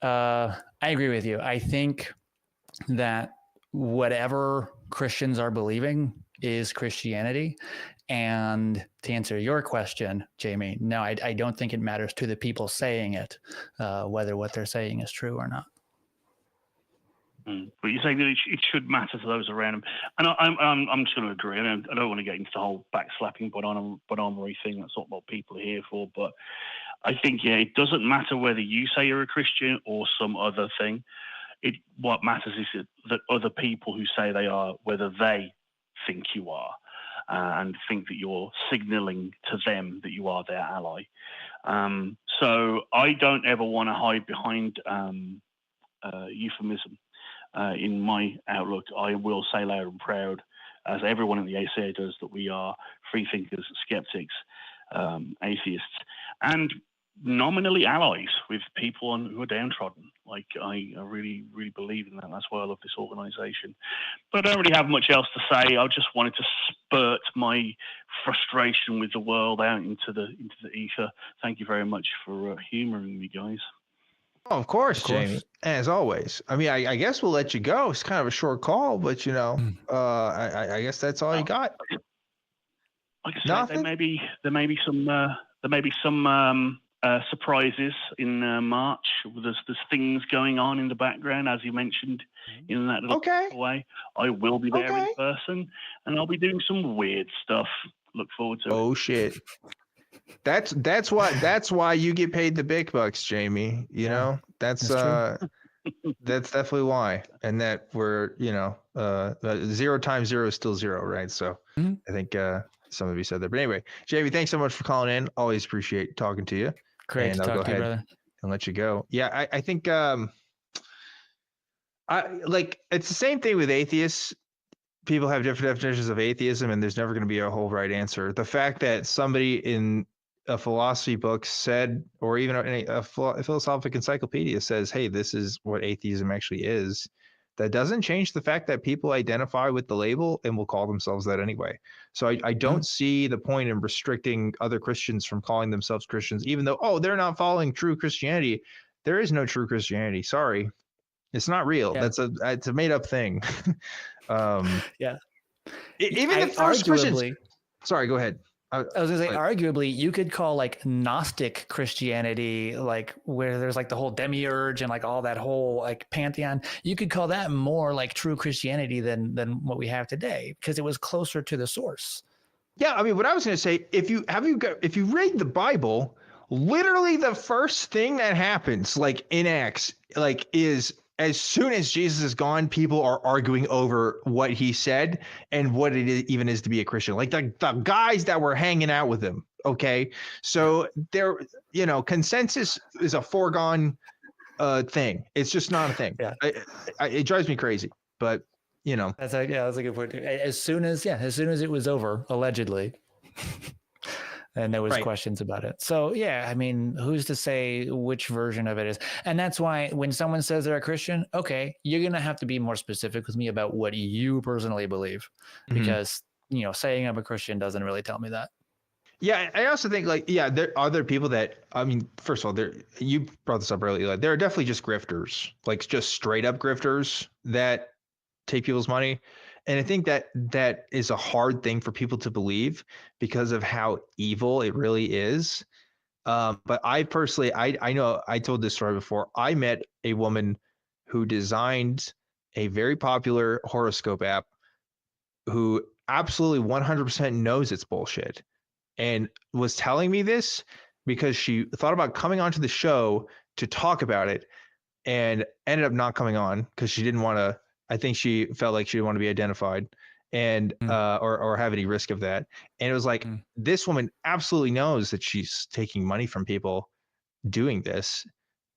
I agree with you. I think that whatever Christians are believing is Christianity. And to answer your question, Jamie, no, I don't think it matters to the people saying it, whether what they're saying is true or not. But you're saying that it should matter to those around them, and I'm just going to agree. I don't want to get into the whole backslapping bonhomery thing. That's not what people are here for. But I think, it doesn't matter whether you say you're a Christian or some other thing. What matters is that other people who say they are, whether they think you are, and think that you're signaling to them that you are their ally. So I don't ever want to hide behind euphemism. In my outlook, I will say loud and proud, as everyone in the ACA does, that we are free thinkers, skeptics, atheists, and nominally allies with people who are downtrodden. Like, I really, really believe in that. That's why I love this organization. But I don't really have much else to say. I just wanted to spurt my frustration with the world out into the ether. Thank you very much for humoring me, guys. Oh, of course, Jamie, as always. I mean, I guess we'll let you go. It's kind of a short call, but I guess that's all you got. Like I said, Nothing? there may be some surprises in March. There's things going on in the background, as you mentioned, in that little way. I will be there in person, and I'll be doing some weird stuff. Look forward to it. Oh shit! That's why you get paid the big bucks, Jamie. You know that's that's definitely why, and that we're 0 times 0 is still 0, right? So I think some of you said that, but anyway, Jamie, thanks so much for calling in. Always appreciate talking to you. Great to talk to you, brother. And let you go. Yeah, I think it's the same thing with atheists. People have different definitions of atheism, and there's never going to be a whole right answer. The fact that somebody in a philosophy book said, or even a philosophical encyclopedia says, hey, this is what atheism actually is, that doesn't change the fact that people identify with the label and will call themselves that anyway. So I don't see the point in restricting other Christians from calling themselves Christians, even though, they're not following true Christianity. There is no true Christianity. Sorry. It's not real. Yeah. It's a made up thing. Even the first Christians. Sorry, go ahead. I was gonna say, arguably, you could call like Gnostic Christianity, like where there's like the whole demiurge and like all that whole like pantheon. You could call that more like true Christianity than what we have today, because it was closer to the source. Yeah, I mean, what I was gonna say, if you read the Bible, literally the first thing that happens, like in Acts, like is as soon as Jesus is gone, people are arguing over what he said and what it even is to be a Christian. Like the guys that were hanging out with him. Okay. So there, consensus is a foregone thing. It's just not a thing. Yeah. It drives me crazy, but that's a good point. As soon as it was over, allegedly, and there was questions about it. So I mean, who's to say which version of it is? And that's why when someone says they're a Christian, okay, you're going to have to be more specific with me about what you personally believe, because, saying I'm a Christian doesn't really tell me that. Yeah. I also think there are other people that, I mean, first of all, you brought this up earlier. There are definitely just grifters, like just straight up grifters that take people's money. And I think that is a hard thing for people to believe because of how evil it really is. But I personally, I know I told this story before. I met a woman who designed a very popular horoscope app who absolutely 100% knows it's bullshit and was telling me this because she thought about coming onto the show to talk about it and ended up not coming on because she didn't want to. I think she felt like she didn't want to be identified and or have any risk of that. And it was like, this woman absolutely knows that she's taking money from people doing this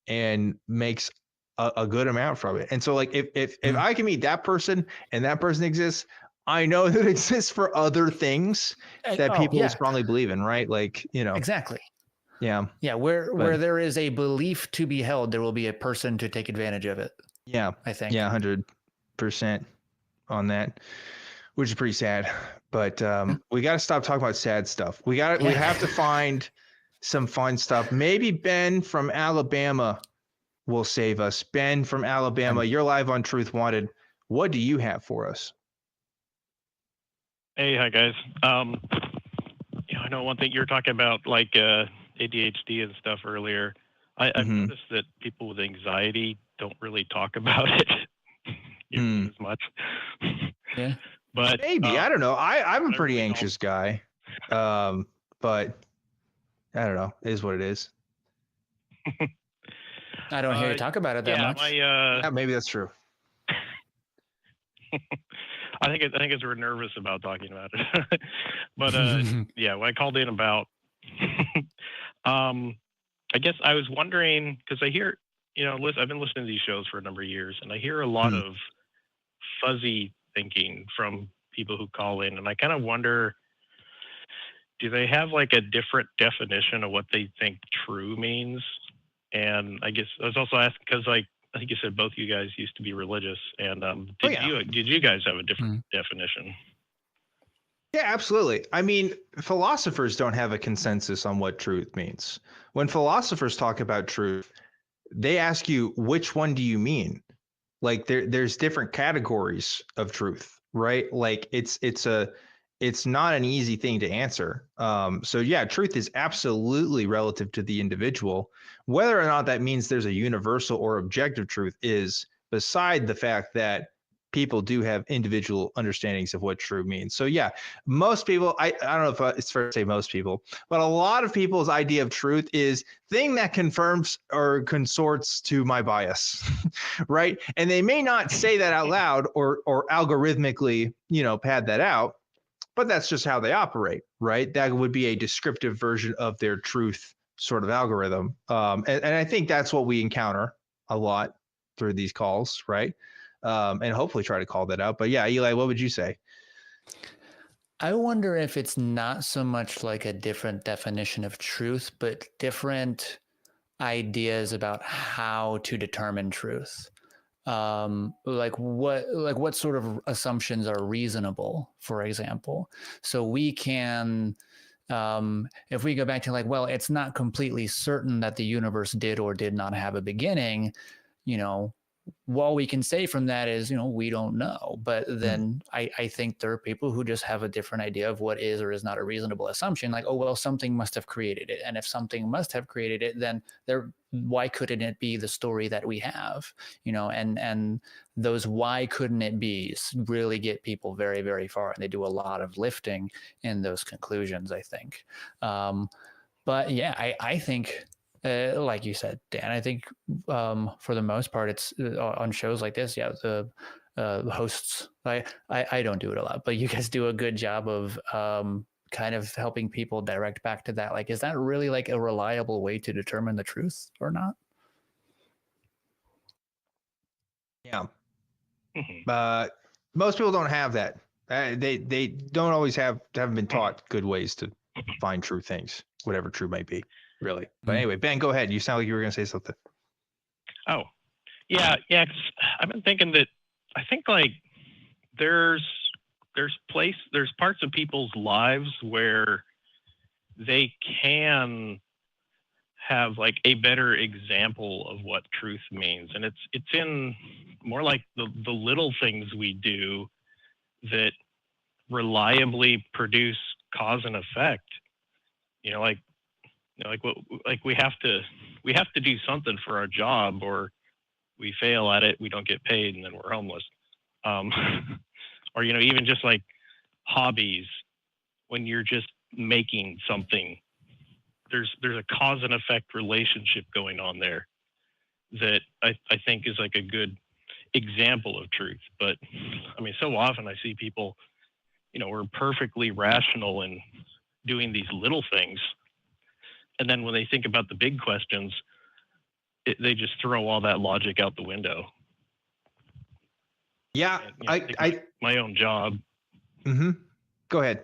and makes a good amount from it. And so like, if I can meet that person and that person exists, I know that it exists for other things that people strongly believe in, right? Like, Exactly. Yeah. Yeah. Where there is a belief to be held, there will be a person to take advantage of it. Yeah. I think. Yeah. 100% on that, which is pretty sad, but we got to stop talking about sad stuff. We have to find some fun stuff. Maybe Ben from Alabama will save us. Ben from Alabama, you're live on Truth Wanted. What do you have for us? Hey, hi guys. I know one thing you were talking about, like ADHD and stuff earlier. I've noticed that people with anxiety don't really talk about it as much. Yeah, but maybe I don't know. I'm a pretty anxious guy, but I don't know. It is what it is. I don't hear you talk about it that much. Yeah, maybe that's true. I think it's we're nervous about talking about it. But when I called in about I guess I was wondering, because I hear, I've been listening to these shows for a number of years, and I hear a lot of fuzzy thinking from people who call in, and I kind of wonder, do they have like a different definition of what they think true means? And I guess I was also asking because, like, I think you said both you guys used to be religious, and did you guys have a different definition? Yeah, absolutely. I mean, philosophers don't have a consensus on what truth means. When philosophers talk about truth, they ask you, which one do you mean? Like there's different categories of truth, right? Like it's not an easy thing to answer. So yeah, truth is absolutely relative to the individual. Whether or not that means there's a universal or objective truth is beside the fact that people do have individual understandings of what true means. So yeah, most people, I don't know if it's fair to say most people, but a lot of people's idea of truth is thing that confirms or consorts to my bias, right? And they may not say that out loud or algorithmically, pad that out, but that's just how they operate, right? That would be a descriptive version of their truth sort of algorithm. And I think that's what we encounter a lot through these calls, right? And hopefully try to call that out. But yeah, Eli, what would you say? I wonder if it's not so much like a different definition of truth, but different ideas about how to determine truth. Like what sort of assumptions are reasonable, for example. So we can, if we go back to like, well, it's not completely certain that the universe did or did not have a beginning, what we can say from that is, we don't know. But then I think there are people who just have a different idea of what is or is not a reasonable assumption. Like, oh, well, something must have created it. And if something must have created it, then why couldn't it be the story that we have? And those why couldn't it be really get people very, very far. And they do a lot of lifting in those conclusions, I think. But yeah, I think... like you said, Dan, I think for the most part, it's on shows like this. Yeah, the hosts, I don't do it a lot, but you guys do a good job of kind of helping people direct back to that. Like, is that really like a reliable way to determine the truth or not? Yeah. Most people don't have that. They don't always haven't been taught good ways to find true things, whatever true might be. Really. But anyway, Ben, go ahead. You sound like you were going to say something. Oh, yeah. 'Cause I've been thinking that I think like there's parts of people's lives where they can have like a better example of what truth means. And it's in more like the little things we do that reliably produce cause and effect. Like we have to do something for our job, or we fail at it, we don't get paid, and then we're homeless. Or even just like hobbies, when you're just making something, there's a cause and effect relationship going on there that I think is like a good example of truth. But I mean, so often I see people, we're perfectly rational in doing these little things. And then when they think about the big questions, they just throw all that logic out the window. Yeah, and, my own job. Mm-hmm. Go ahead.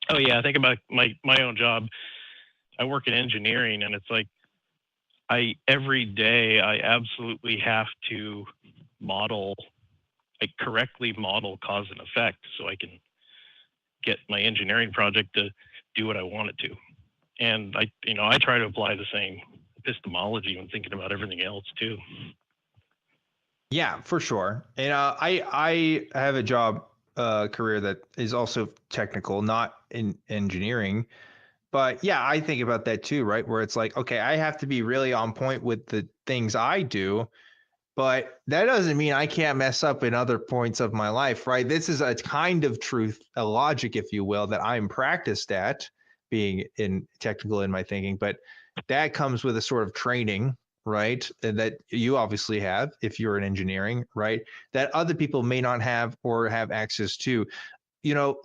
Oh yeah, I think about my own job. I work in engineering, and it's like every day I absolutely have to correctly model cause and effect, so I can get my engineering project to do what I want it to. And I try to apply the same epistemology when thinking about everything else too. Yeah, for sure. And I have a job career that is also technical, not in engineering. But yeah, I think about that too, right? Where it's like, okay, I have to be really on point with the things I do, but that doesn't mean I can't mess up in other points of my life, right? This is a kind of truth, a logic, if you will, that I'm practiced at being technical in my thinking, but that comes with a sort of training, right? And that you obviously have if you're in engineering, right? That other people may not have or have access to.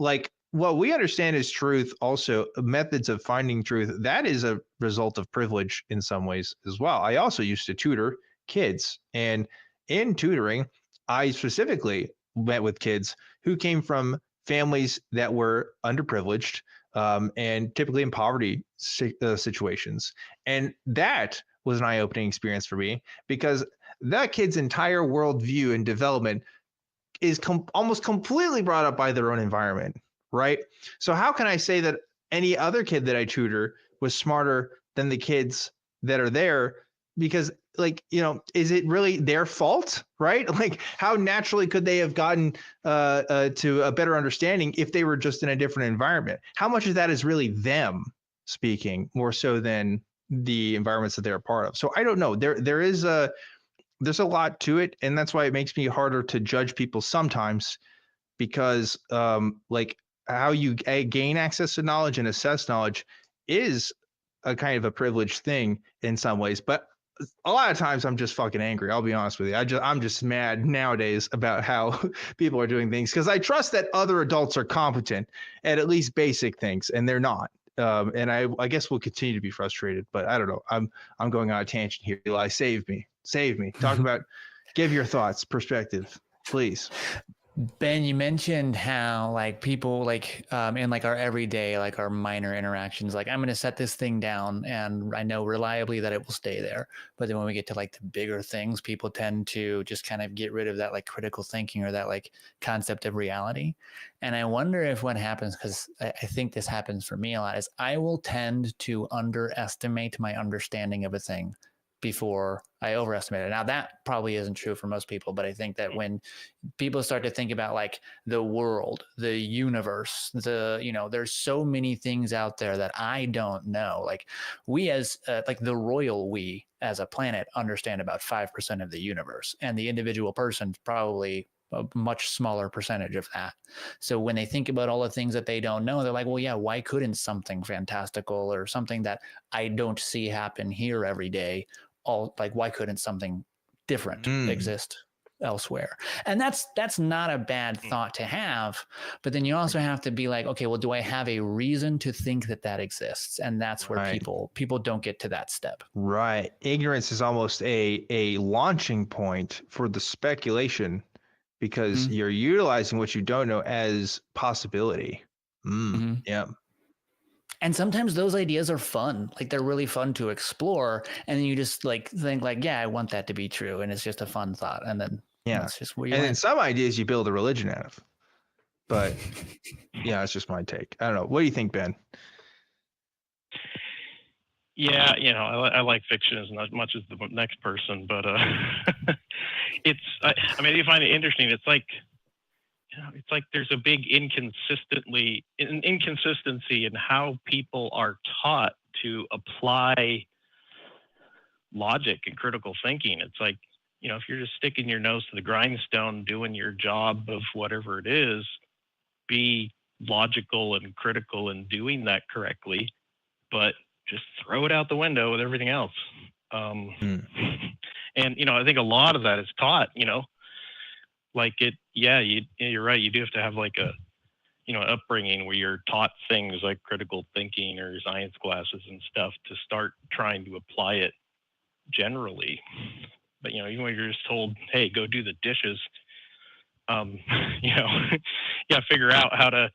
Like what we understand as truth, also methods of finding truth, that is a result of privilege in some ways as well. I also used to tutor kids, and in tutoring, I specifically met with kids who came from families that were underprivileged, and typically in poverty situations. And that was an eye-opening experience for me, because that kid's entire worldview and development is almost completely brought up by their own environment, right? So how can I say that any other kid that I tutor was smarter than the kids that are there? Because, like, you know, is it really their fault, right? Like, how naturally could they have gotten to a better understanding if they were just in a different environment? How much of that is really them speaking more so than the environments that they're a part of? So I don't know. There's a lot to it, and that's why it makes me harder to judge people sometimes, because like how you gain access to knowledge and assess knowledge is a kind of a privileged thing in some ways, but a lot of times I'm just fucking angry. I'll be honest with you. I'm just mad nowadays about how people are doing things, because I trust that other adults are competent at least basic things, and they're not. And I guess we'll continue to be frustrated, but I don't know. I'm going on a tangent here. Eli, save me. Talk about, give your thoughts, perspective, please. Ben, you mentioned how like people like in like our everyday, like our minor interactions, like I'm going to set this thing down and I know reliably that it will stay there. But then when we get to like the bigger things, people tend to just kind of get rid of that like critical thinking or that like concept of reality. And I wonder if what happens, because I think this happens for me a lot, is I will tend to underestimate my understanding of a thing before I overestimate it. Now that probably isn't true for most people, but I think that when people start to think about like the world, the universe, there's so many things out there that I don't know. Like we as like the royal we as a planet understand about 5% of the universe, and the individual person's probably a much smaller percentage of that. So when they think about all the things that they don't know, they're like, well, yeah, why couldn't something fantastical or something that I don't see happen here every day, why couldn't something different exist elsewhere? And that's not a bad thought to have, but then you also have to be like, okay, well, do I have a reason to think that exists? And that's where people don't get to that step. Right. Ignorance is almost a launching point for the speculation, because you're utilizing what you don't know as possibility. Yeah. And sometimes those ideas are fun. Like they're really fun to explore. And then you just like think like, yeah, I want that to be true. And it's just a fun thought. And then that's just where you then some ideas you build a religion out of. But yeah, it's just my take. I don't know. What do you think, Ben? Yeah, I like fiction as much as the next person, but I mean, you find it interesting. It's like, there's a big inconsistency in how people are taught to apply logic and critical thinking. It's like, if you're just sticking your nose to the grindstone, doing your job of whatever it is, be logical and critical and doing that correctly, but just throw it out the window with everything else. And, I think a lot of that is taught, like you're right. You do have to have like a, upbringing where you're taught things like critical thinking or science classes and stuff to start trying to apply it generally. But, even when you're just told, hey, go do the dishes, you got to figure out how to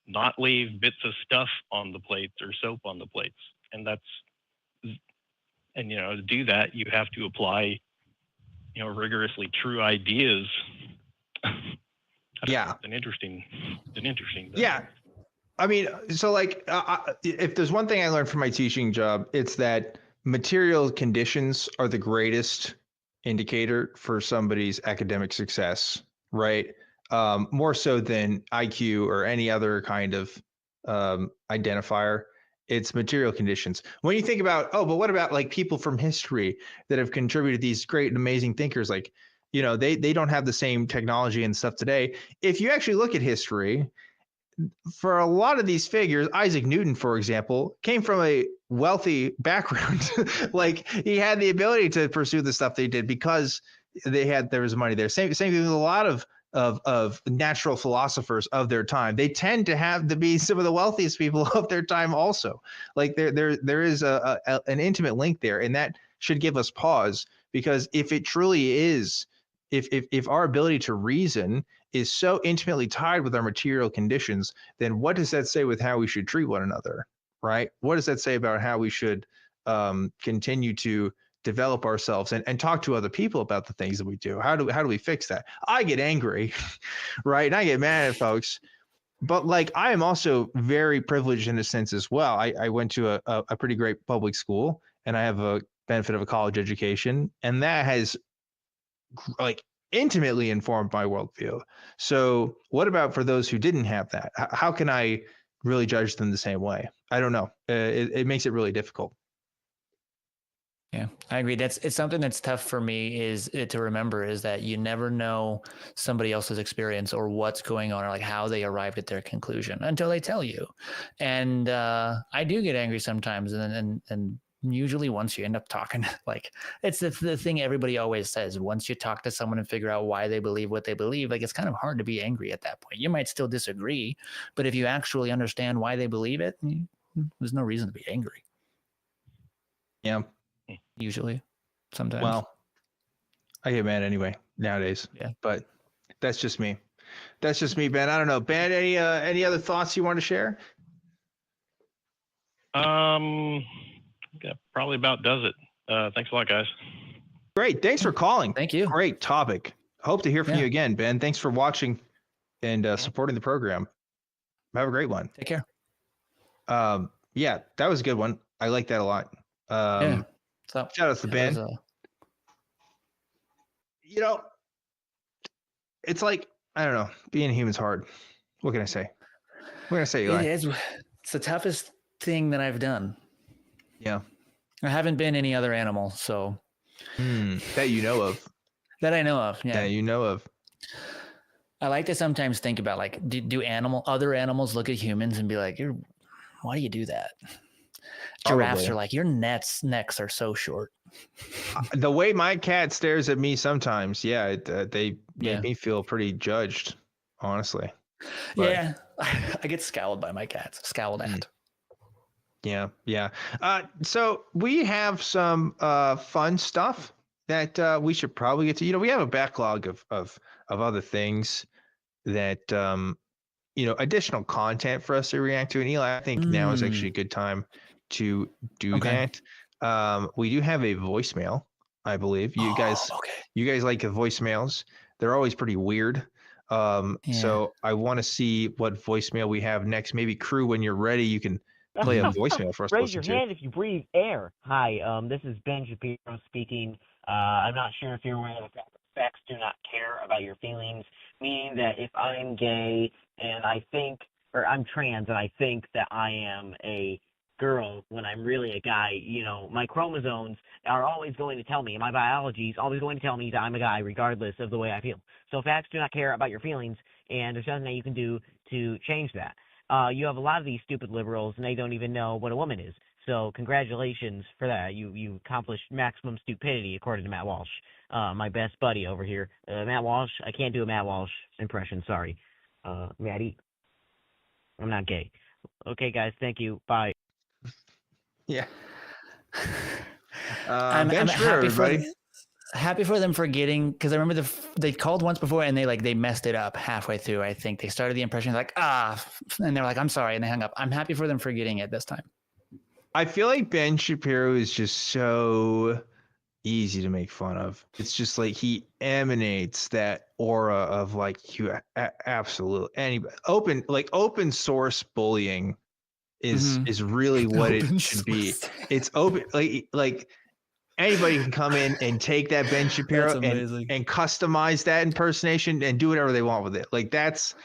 not leave bits of stuff on the plates or soap on the plates. And to do that, you have to apply, rigorously true ideas. It's an interesting thing. Yeah. I mean, so like, if there's one thing I learned from my teaching job, it's that material conditions are the greatest indicator for somebody's academic success, right? More so than IQ or any other kind of identifier. It's material conditions. When you think about, but what about like people from history that have contributed, these great and amazing thinkers, like, they don't have the same technology and stuff today. If you actually look at history, for a lot of these figures, Isaac Newton, for example, came from a wealthy background. Like he had the ability to pursue the stuff they did because there was money there. Same thing with a lot of of natural philosophers of their time. They tend to have to be some of the wealthiest people of their time also. Like there is an intimate link there, and that should give us pause, because if it truly is, if our ability to reason is so intimately tied with our material conditions, then what does that say with how we should treat one another, right? What does that say about how we should continue to develop ourselves and talk to other people about the things that we do? How do we fix that? I get angry, right? And I get mad at folks, but like, I am also very privileged in a sense as well. I went to a pretty great public school, and I have a benefit of a college education, and that has like intimately informed my worldview. So what about for those who didn't have that? How can I really judge them the same way? I don't know. It makes it really difficult. Yeah, I agree. It's something that's tough for me to remember, is that you never know somebody else's experience or what's going on, or like how they arrived at their conclusion until they tell you. And I do get angry sometimes, and usually once you end up talking, like it's the thing everybody always says, once you talk to someone and figure out why they believe what they believe, like it's kind of hard to be angry at that point. You might still disagree, but if you actually understand why they believe it, there's no reason to be angry. Yeah. Usually, sometimes. Well, I get mad anyway nowadays. Yeah, but that's just me. That's just me, Ben. I don't know, Ben. Any other thoughts you want to share? Yeah, probably about does it. Thanks a lot, guys. Great. Thanks for calling. Thank you. Great topic. Hope to hear from you again, Ben. Thanks for watching and supporting the program. Have a great one. Take care. Yeah, that was a good one. I like that a lot. Yeah. So, shout out to Ben. You know, it's like, I don't know, being a human's hard. What can I say? What can I say, Eli? It's the toughest thing that I've done. Yeah. I haven't been any other animal, so. That you know of. That I know of, yeah. That you know of. I like to sometimes think about, like, do other animals look at humans and be like, why do you do that? Giraffes are like, your necks are so short. The way my cat stares at me sometimes, they make me feel pretty judged, honestly. But, yeah, I get scowled by my cats. Scowled at. Yeah. So we have some fun stuff that we should probably get to. You know, we have a backlog of other things that additional content for us to react to. And Eli, I think now is actually a good time to do that. We do have a voicemail, I believe. You guys like the voicemails. They're always pretty weird. So I want to see what voicemail we have next. Maybe crew, when you're ready, you can play a voicemail for us. Raise your hand if you breathe air. Hi, this is Ben Shapiro speaking. I'm not sure if you're aware of the fact that facts do not care about your feelings, meaning that if I'm gay and I think, or I'm trans and I think that I am a girl when I'm really a guy, my chromosomes are always going to tell me, my biology is always going to tell me that I'm a guy regardless of the way I feel. So facts do not care about your feelings, and there's nothing that you can do to change that. You have a lot of these stupid liberals, and they don't even know what a woman is. So congratulations for that. You accomplished maximum stupidity, according to Matt Walsh, my best buddy over here. Matt Walsh, I can't do a Matt Walsh impression, sorry. Matty, I'm not gay. Okay, guys, thank you. Bye. Yeah. I'm happy for them for getting, because I remember they called once before and they messed it up halfway through. I think they started the impression like, and they're like, I'm sorry, and they hung up. I'm happy for them for getting it this time. I feel like Ben Shapiro is just so easy to make fun of. It's just like he emanates that aura of like you absolutely anybody open source bullying is really what it should be. It's open, like anybody can come in and take that Ben Shapiro and customize that impersonation and do whatever they want with it. Like that's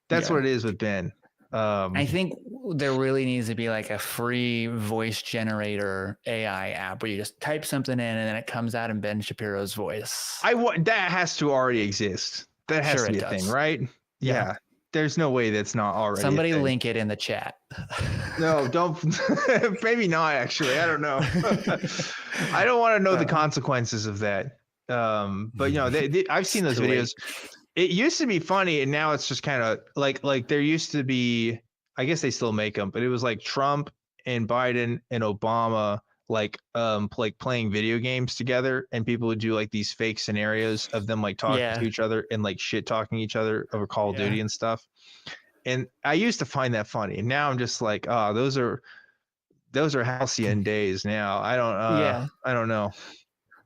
what it is with Ben. I think there really needs to be like a free voice generator AI app where you just type something in and then it comes out in Ben Shapiro's voice. That has to already exist. That has to be a thing, right? Yeah. There's no way that's not already. Somebody link it in the chat. No, don't. Maybe not. Actually, I don't know. I don't want to know the consequences of that. But I've seen those videos. it used to be funny, and now it's just kind of like there used to be. I guess they still make them, but it was like Trump and Biden and Obama like playing video games together, and people would do like these fake scenarios of them like talking to each other and like shit talking each other over Call of Duty and stuff. And I used to find that funny, and now I'm just like, oh, those are halcyon days now. I don't know.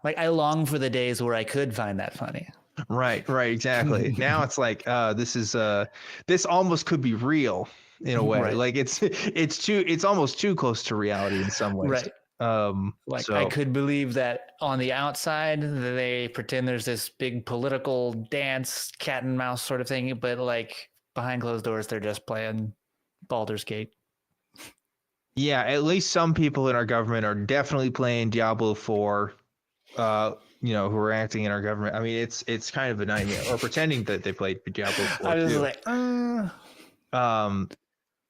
Like I long for the days where I could find that funny. Right, exactly. Now it's like this almost could be real in a way. Right. Like it's almost too close to reality in some ways. Right. I could believe that on the outside they pretend there's this big political dance, cat and mouse sort of thing, but like behind closed doors they're just playing Baldur's Gate. Yeah, at least some people in our government are definitely playing Diablo 4. Who are acting in our government. I mean, it's kind of a nightmare, or pretending that they played Diablo 4 I was too. like,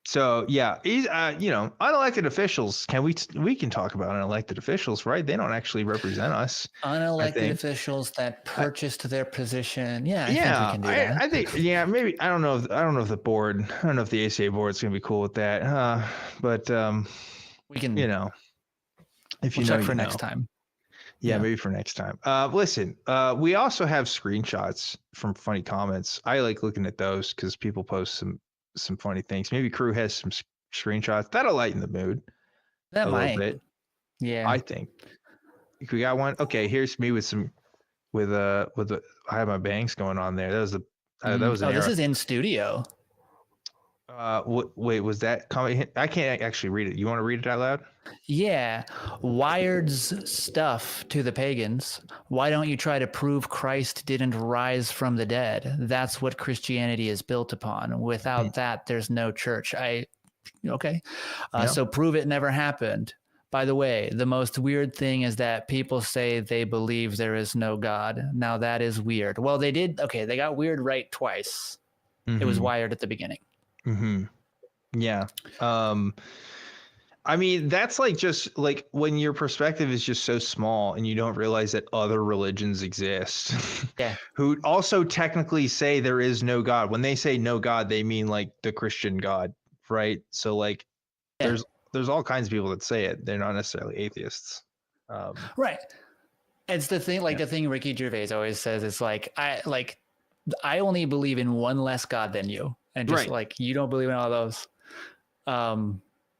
So yeah, unelected officials. We can talk about unelected officials, right? They don't actually represent us. Unelected officials that purchased their position. Yeah, I think we can do that. I think maybe I don't know if the board. I don't know if the ACA board's gonna be cool with that. But we can. If we'll check for next time. Yeah, maybe for next time. Listen, we also have screenshots from funny comments. I like looking at those because people post some funny things. Maybe Crew has some screenshots that'll lighten the mood. That might. Little bit. Yeah, I think we got one. Okay, here's me with I have my bangs going on there. That was this is in studio. Wait, was that comment? I can't actually read it. You want to read it out loud? Yeah. Wired's stuff to the pagans. Why don't you try to prove Christ didn't rise from the dead? That's what Christianity is built upon. Without that, there's no church. So prove it never happened. By the way, the most weird thing is that people say they believe there is no God. Now that is weird. Well, they did. Okay, they got weird right twice. It was Wired at the beginning. Yeah. I mean, that's like just like when your perspective is just so small and you don't realize that other religions exist. Yeah. Who also technically say there is no God. When they say no God, they mean like the Christian God, right? So like there's all kinds of people that say it. They're not necessarily atheists. Right. It's the thing, the thing Ricky Gervais always says, it's like I only believe in one less God than you. And just you don't believe in all those.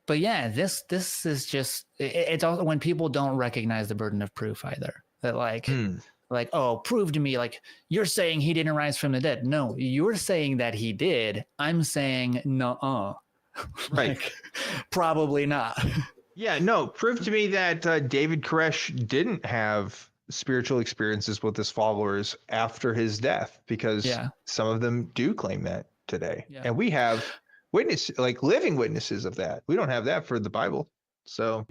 But yeah, this is just, it's also when people don't recognize the burden of proof either. That prove to me, you're saying he didn't rise from the dead. No, you're saying that he did. I'm saying no. Right. Probably not. Yeah, no, prove to me that David Koresh didn't have spiritual experiences with his followers after his death, because some of them do claim that today. Yeah. And we have living witnesses of that. We don't have that for the Bible. So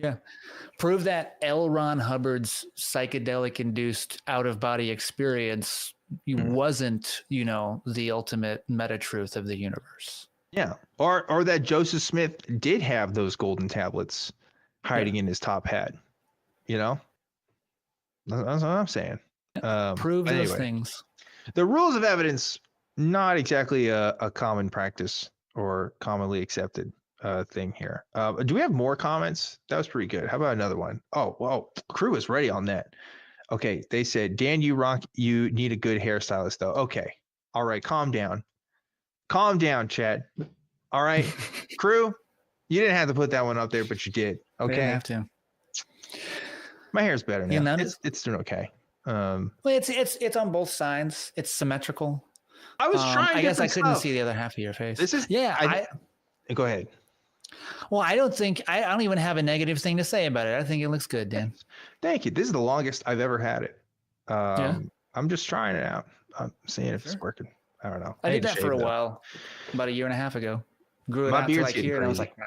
prove that L. Ron Hubbard's psychedelic induced out of body experience wasn't, the ultimate meta truth of the universe. Yeah. Or that Joseph Smith did have those golden tablets hiding in his top hat. That's what I'm saying. Prove those things. The rules of evidence, not exactly a common practice or commonly accepted thing here. Do we have more comments? That was pretty good. How about another one? Oh, well, Crew is ready on that. Okay, they said, Dan, you rock. You need a good hairstylist, though. Okay. All right, calm down. Calm down, Chad. All right, Crew, you didn't have to put that one up there, but you did. Okay. I didn't have to. My hair's better now. It's doing okay. Well, it's on both sides. It's symmetrical. I was trying. I guess I couldn't see the other half of your face. This is go ahead. Well, I don't even have a negative thing to say about it. I think it looks good, Dan. Thank you. This is the longest I've ever had it. I'm just trying it out. I'm seeing if it's working. I don't know. I did that for a while, about a year and a half ago. Grew it out to here, and I was like, nah.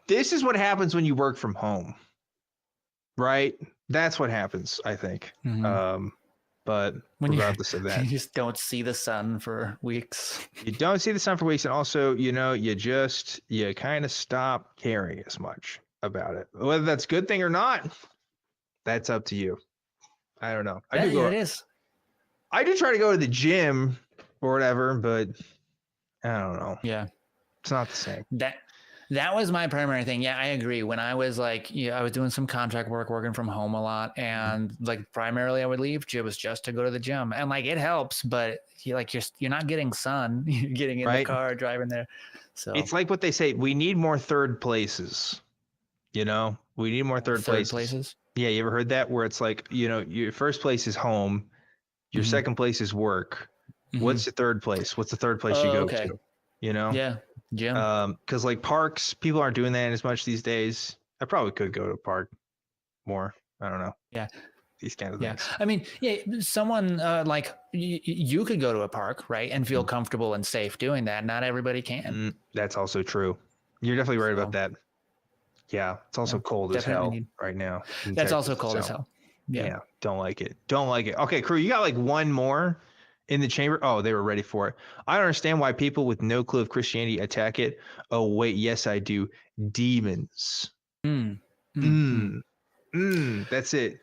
This is what happens when you work from home, right? That's what happens, I think. But regardless of that, you just don't see the sun for weeks. You don't see the sun for weeks, and also, you kind of stop caring as much about it. Whether that's a good thing or not, that's up to you. I don't know. It is. I do try to go to the gym or whatever, but I don't know. Yeah. It's not the same. That was my primary thing. Yeah, I agree. When I was like, I was doing some contract work, working from home a lot, and like primarily I would leave. It was just to go to the gym, and like it helps, but you're not getting sun. You're getting in the car, driving there. So it's like what they say. We need more third places. You know, we need more third places. Yeah, you ever heard that? Where it's like, your first place is home, your second place is work. What's the third place? What's the third place you go to? Yeah. Gym. Because like parks, people aren't doing that as much these days. I probably could go to a park more. I don't know. Yeah. These kind of things. I mean, someone like you could go to a park, right, and feel comfortable and safe doing that. Not everybody can. That's also true. You're definitely right about that. Yeah. It's also cold as hell right now. That's also cold as hell. Yeah. Don't like it. Okay, crew, you got like one more in the chamber. Oh, they were ready for it. I don't understand why people with no clue of Christianity attack it. Oh, wait. Yes, I do. Demons. That's it.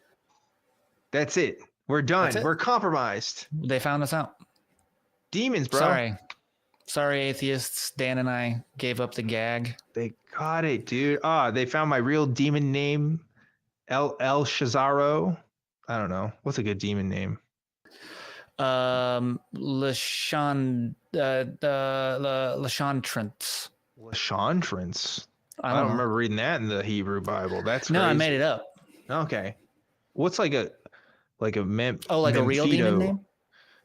That's it. We're done. We're compromised. They found us out. Demons, bro. Sorry, atheists. Dan and I gave up the gag. They got it, dude. They found my real demon name. El Shazaro. I don't know. What's a good demon name? Lashantrance. Lashantrance. I don't remember reading that in the Hebrew Bible. That's crazy. No, I made it up. Okay. What's like a a a real demon name?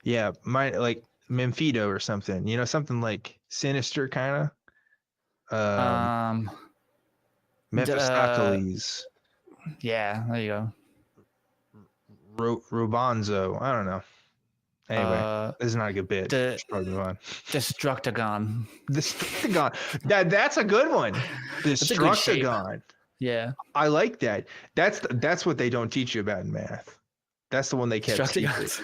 Yeah, like Memphido or something. Something like sinister kind of. Mephistopheles. Yeah, there you go. Robonzo. I don't know. Anyway, this is not a good bit. Probably move on. Destructagon. That's a good one. Destructagon. Yeah. I like that. That's what they don't teach you about in math. That's the one they kept secret.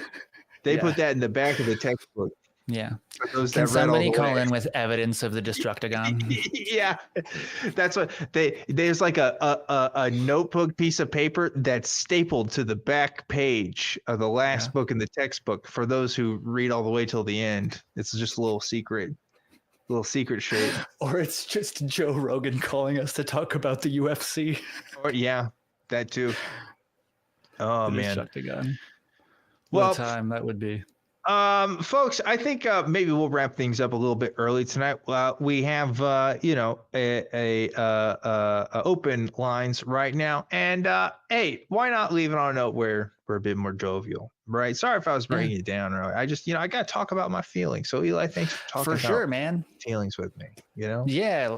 They put that in the back of the textbook. Yeah. Can somebody call in with evidence of the Destructagon? Yeah. That's what there's like a notebook piece of paper that's stapled to the back page of the last book in the textbook for those who read all the way till the end. It's just a little secret shit. Or it's just Joe Rogan calling us to talk about the UFC. Or that too. Oh man. Destructagon. What time that would be. Folks, I think maybe we'll wrap things up a little bit early tonight. We have open lines right now, and hey, why not leave it on a note where we're a bit more jovial, right? Sorry if I was bringing you down early. I just I gotta talk about my feelings. So Eli, thanks for talking about man. Feelings with me. Yeah,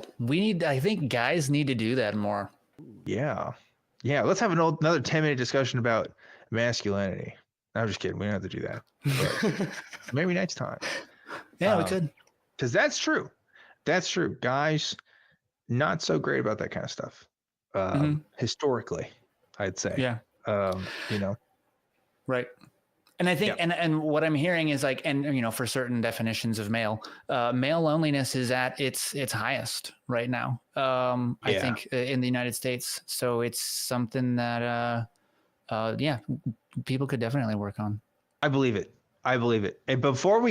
I think guys need to do that more. Yeah. Let's have another 10-minute discussion about masculinity. I'm just kidding. We don't have to do that. But maybe next time. Yeah, we could. Because that's true. That's true. Guys, not so great about that kind of stuff. Historically, I'd say. Yeah. Right. And I think, and what I'm hearing is like, and for certain definitions of male loneliness is at its highest right now. I think in the United States. So it's something that, people could definitely work on. I believe it. And before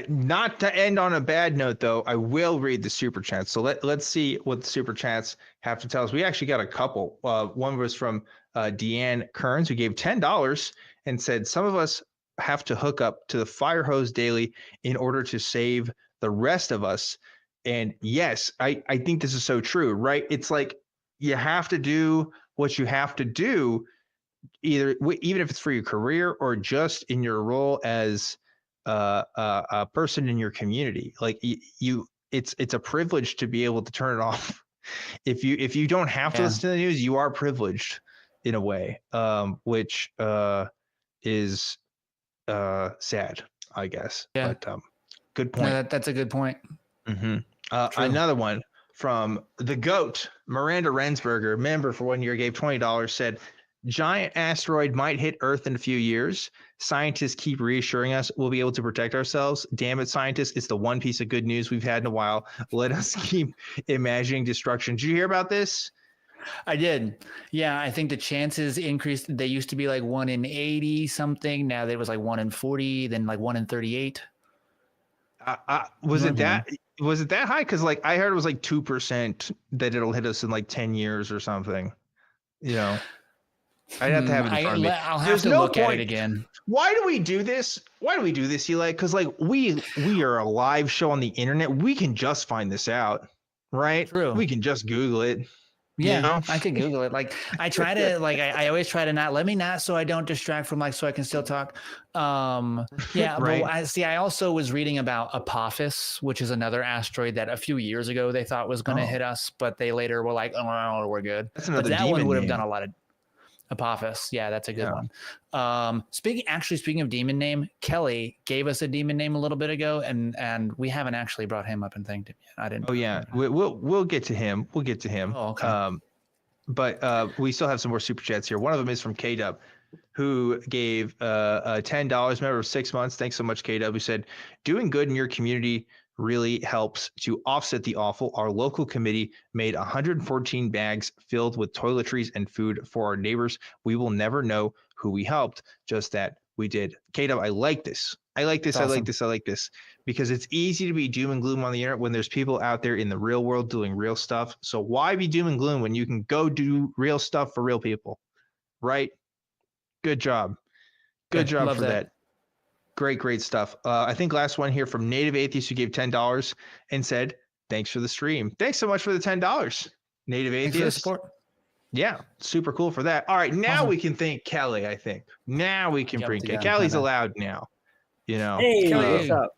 not to end on a bad note though, I will read the super chats. So let's see what the super chats have to tell us. We actually got a couple. One was from Deanne Kearns, who gave $10 and said, some of us have to hook up to the fire hose daily in order to save the rest of us. And yes, I think this is so true, right? It's like you have to do what you have to do, even if it's for your career or just in your role as a person in your community. Like it's a privilege to be able to turn it off. If you don't have to listen to the news, you are privileged in a way, which is sad, I guess. Yeah. But good point. No, that's a good point. Mm-hmm. Another one from the GOAT, Miranda Rensberger, member for 1 year, gave $20, said, giant asteroid might hit Earth in a few years. Scientists keep reassuring us we'll be able to protect ourselves. Damn it, scientists. It's the one piece of good news we've had in a while. Let us keep imagining destruction. Did you hear about this? I did. Yeah, I think the chances increased. They used to be like 1 in 80 something. Now there was like 1 in 40, then like 1 in 38. Was it that high? Because like I heard it was like 2% that it'll hit us in like 10 years or something. You know, I'd have to have it in front of me. I'll have to look at it again. Why do we do this? Eli? Because like we are a live show on the internet. We can just find this out, right? True. We can just Google it. Yeah, you know? I could Google it. Like I try to, like I always try to not so I don't distract from so I can still talk. Yeah, right. But I also was reading about Apophis, which is another asteroid that a few years ago they thought was going to hit us, but they later were like, oh, we're good. That's another but that one would have name. done a lot of Apophis. Yeah, that's a good one. Speaking of demon name, Kelly gave us a demon name a little bit ago, and we haven't actually brought him up and thanked him yet. I didn't. Oh yeah, we'll get to him. We'll get to him. Oh, okay. But we still have some more super chats here. One of them is from K-Dub, who gave $10. Member of 6 months. Thanks so much, K-Dub. Who said, "Doing good in your community really helps to offset the awful. Our local committee made 114 bags filled with toiletries and food for our neighbors. We will never know who we helped, just that we did." K-Dub, I like this. I like this. Awesome. I like this because it's easy to be doom and gloom on the internet when there's people out there in the real world doing real stuff. So why be doom and gloom when you can go do real stuff for real people, right? Good job. Good job for that. Great stuff. I think last one here from Native Atheist, who gave $10 and said, "Thanks for the stream." Thanks so much for the $10, Native Atheist. Thanks for the support. Yeah, super cool for that. All right, now we can thank Kelly. I think now we can bring Kelly. Kelly's allowed now. You know, hey, Kelly, what's up?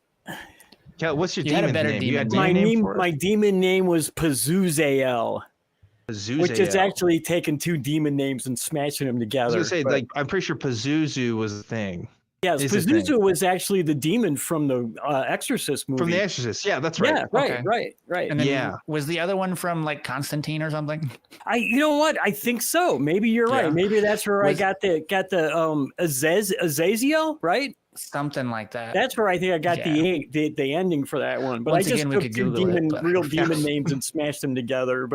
Kelly, what's your demon name? You had my demon name was Pazuzael. Which is actually taking two demon names and smashing them together. I was gonna say, I'm pretty sure Pazuzu was a thing. Yes, Pazuzu was actually the demon from the Exorcist movie. From The Exorcist, yeah, that's right. Yeah, right. And then was the other one from like Constantine or something? You know what? I think so. Maybe you're right. Maybe that's where I got the Azazel, right? Something like that. That's where I think I got the ending for that one. But once I just took two real demon names and smashed them together.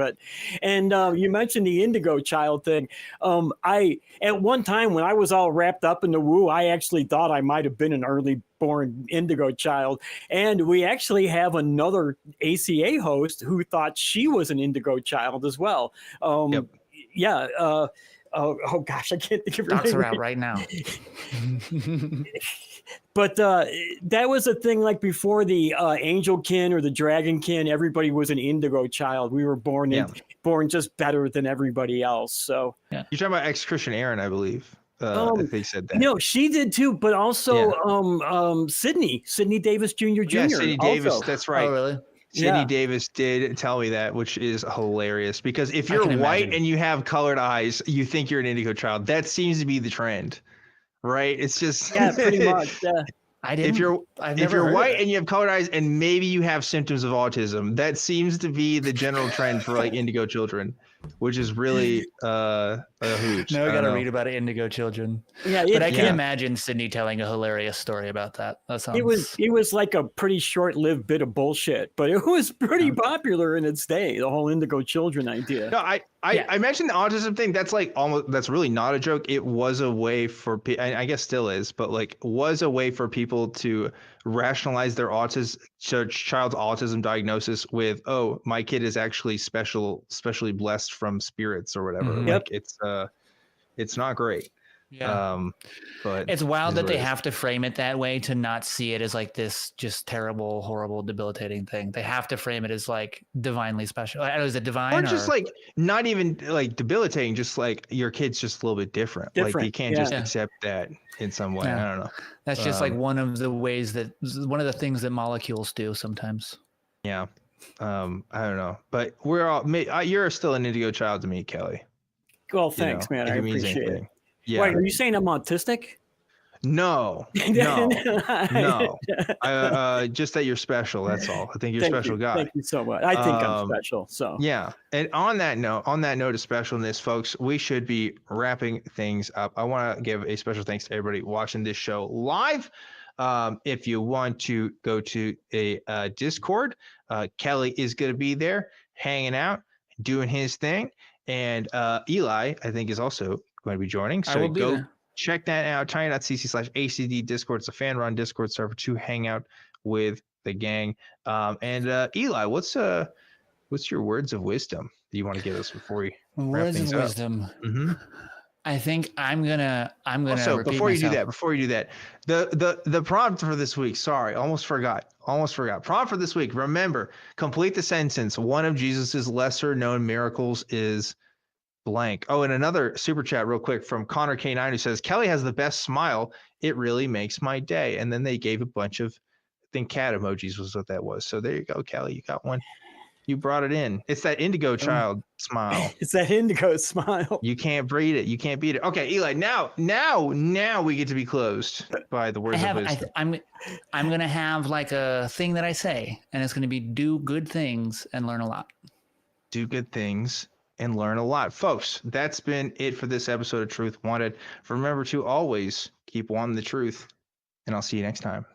And you mentioned the Indigo Child thing. I at one time when I was all wrapped up in the woo, I actually thought I might have been an early born Indigo Child. And we actually have another ACA host who thought she was an Indigo Child as well. Yeah. Oh gosh, I can't think of her name. Her out right now. But that was a thing like before the Angelkin or the Dragonkin, everybody was an Indigo Child. We were born just better than everybody else. So you're talking about ex-Christian Aaron, I believe. If they said that. No, she did too, but also Sydney Davis Jr. Jr. Yeah, Sydney Davis, that's right. Oh, really? Sydney Davis did tell me that, which is hilarious because if you're white and you have colored eyes, you think you're an Indigo Child. That seems to be the trend, right? It's just pretty much. Yeah. If you're white and you have colored eyes and maybe you have symptoms of autism, that seems to be the general trend for like Indigo children, which is really a hooch. Now I got to read about Indigo children. Yeah, but I can imagine Sydney telling a hilarious story about that. It was like a pretty short-lived bit of bullshit, but it was pretty popular in its day. The whole Indigo children idea. No, I mentioned the autism thing. That's like that's really not a joke. It was a way for I guess still is, but like was a way for people to rationalize their child's autism diagnosis with, oh, my kid is actually specially blessed from spirits or whatever. Mm-hmm. Like it's not great. Yeah. But it's wild that they have to frame it that way to not see it as like this just terrible, horrible, debilitating thing. They have to frame it as like divinely special. Is it divine? Or just like not even like debilitating, just like your kid's just a little bit different. Like you can't just accept that in some way. I don't know. That's just like one of the things that molecules do sometimes. Yeah. I don't know, but you're still an Indigo Child to me, Kelly. Well, thanks, man. I appreciate it. Yeah. Wait, are you saying I'm autistic? No. Just that you're special. That's all. I think you're a special guy. Thank you so much. I think I'm special. So yeah. And on that note of specialness, folks, we should be wrapping things up. I want to give a special thanks to everybody watching this show live. If you want to go to a Discord, Kelly is going to be there hanging out, doing his thing. And Eli, I think, is also going to be joining. So I will be go there. check that out. Tiny.cc/ACD Discord. It's a fan-run Discord server to hang out with the gang. And Eli, what's your words of wisdom that you want to give us before we wrap Words things of up? wisdom. Mm-hmm. I think I'm gonna Also, repeat before you myself. do that, the prompt for this week. Sorry, almost forgot. Prompt for this week. Remember, complete the sentence. One of Jesus's lesser known miracles is blank. Oh, and another super chat real quick from Connor K9 who says, Kelly has the best smile. It really makes my day. And then they gave a bunch of, I think, cat emojis was what that was. So there you go, Kelly. You got one. You brought it in. It's that indigo child smile. It's that indigo smile. You can't beat it. You can't beat it. Okay, Eli. Now we get to be closed by the words of wisdom. I'm gonna have like a thing that I say, and it's gonna be do good things and learn a lot. Do good things and learn a lot, folks. That's been it for this episode of Truth Wanted. Remember to always keep wanting the truth, and I'll see you next time.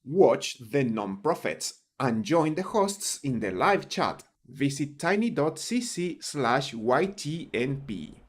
Watch the non-profits and join the hosts in the live chat. Visit tiny.cc/YTNP.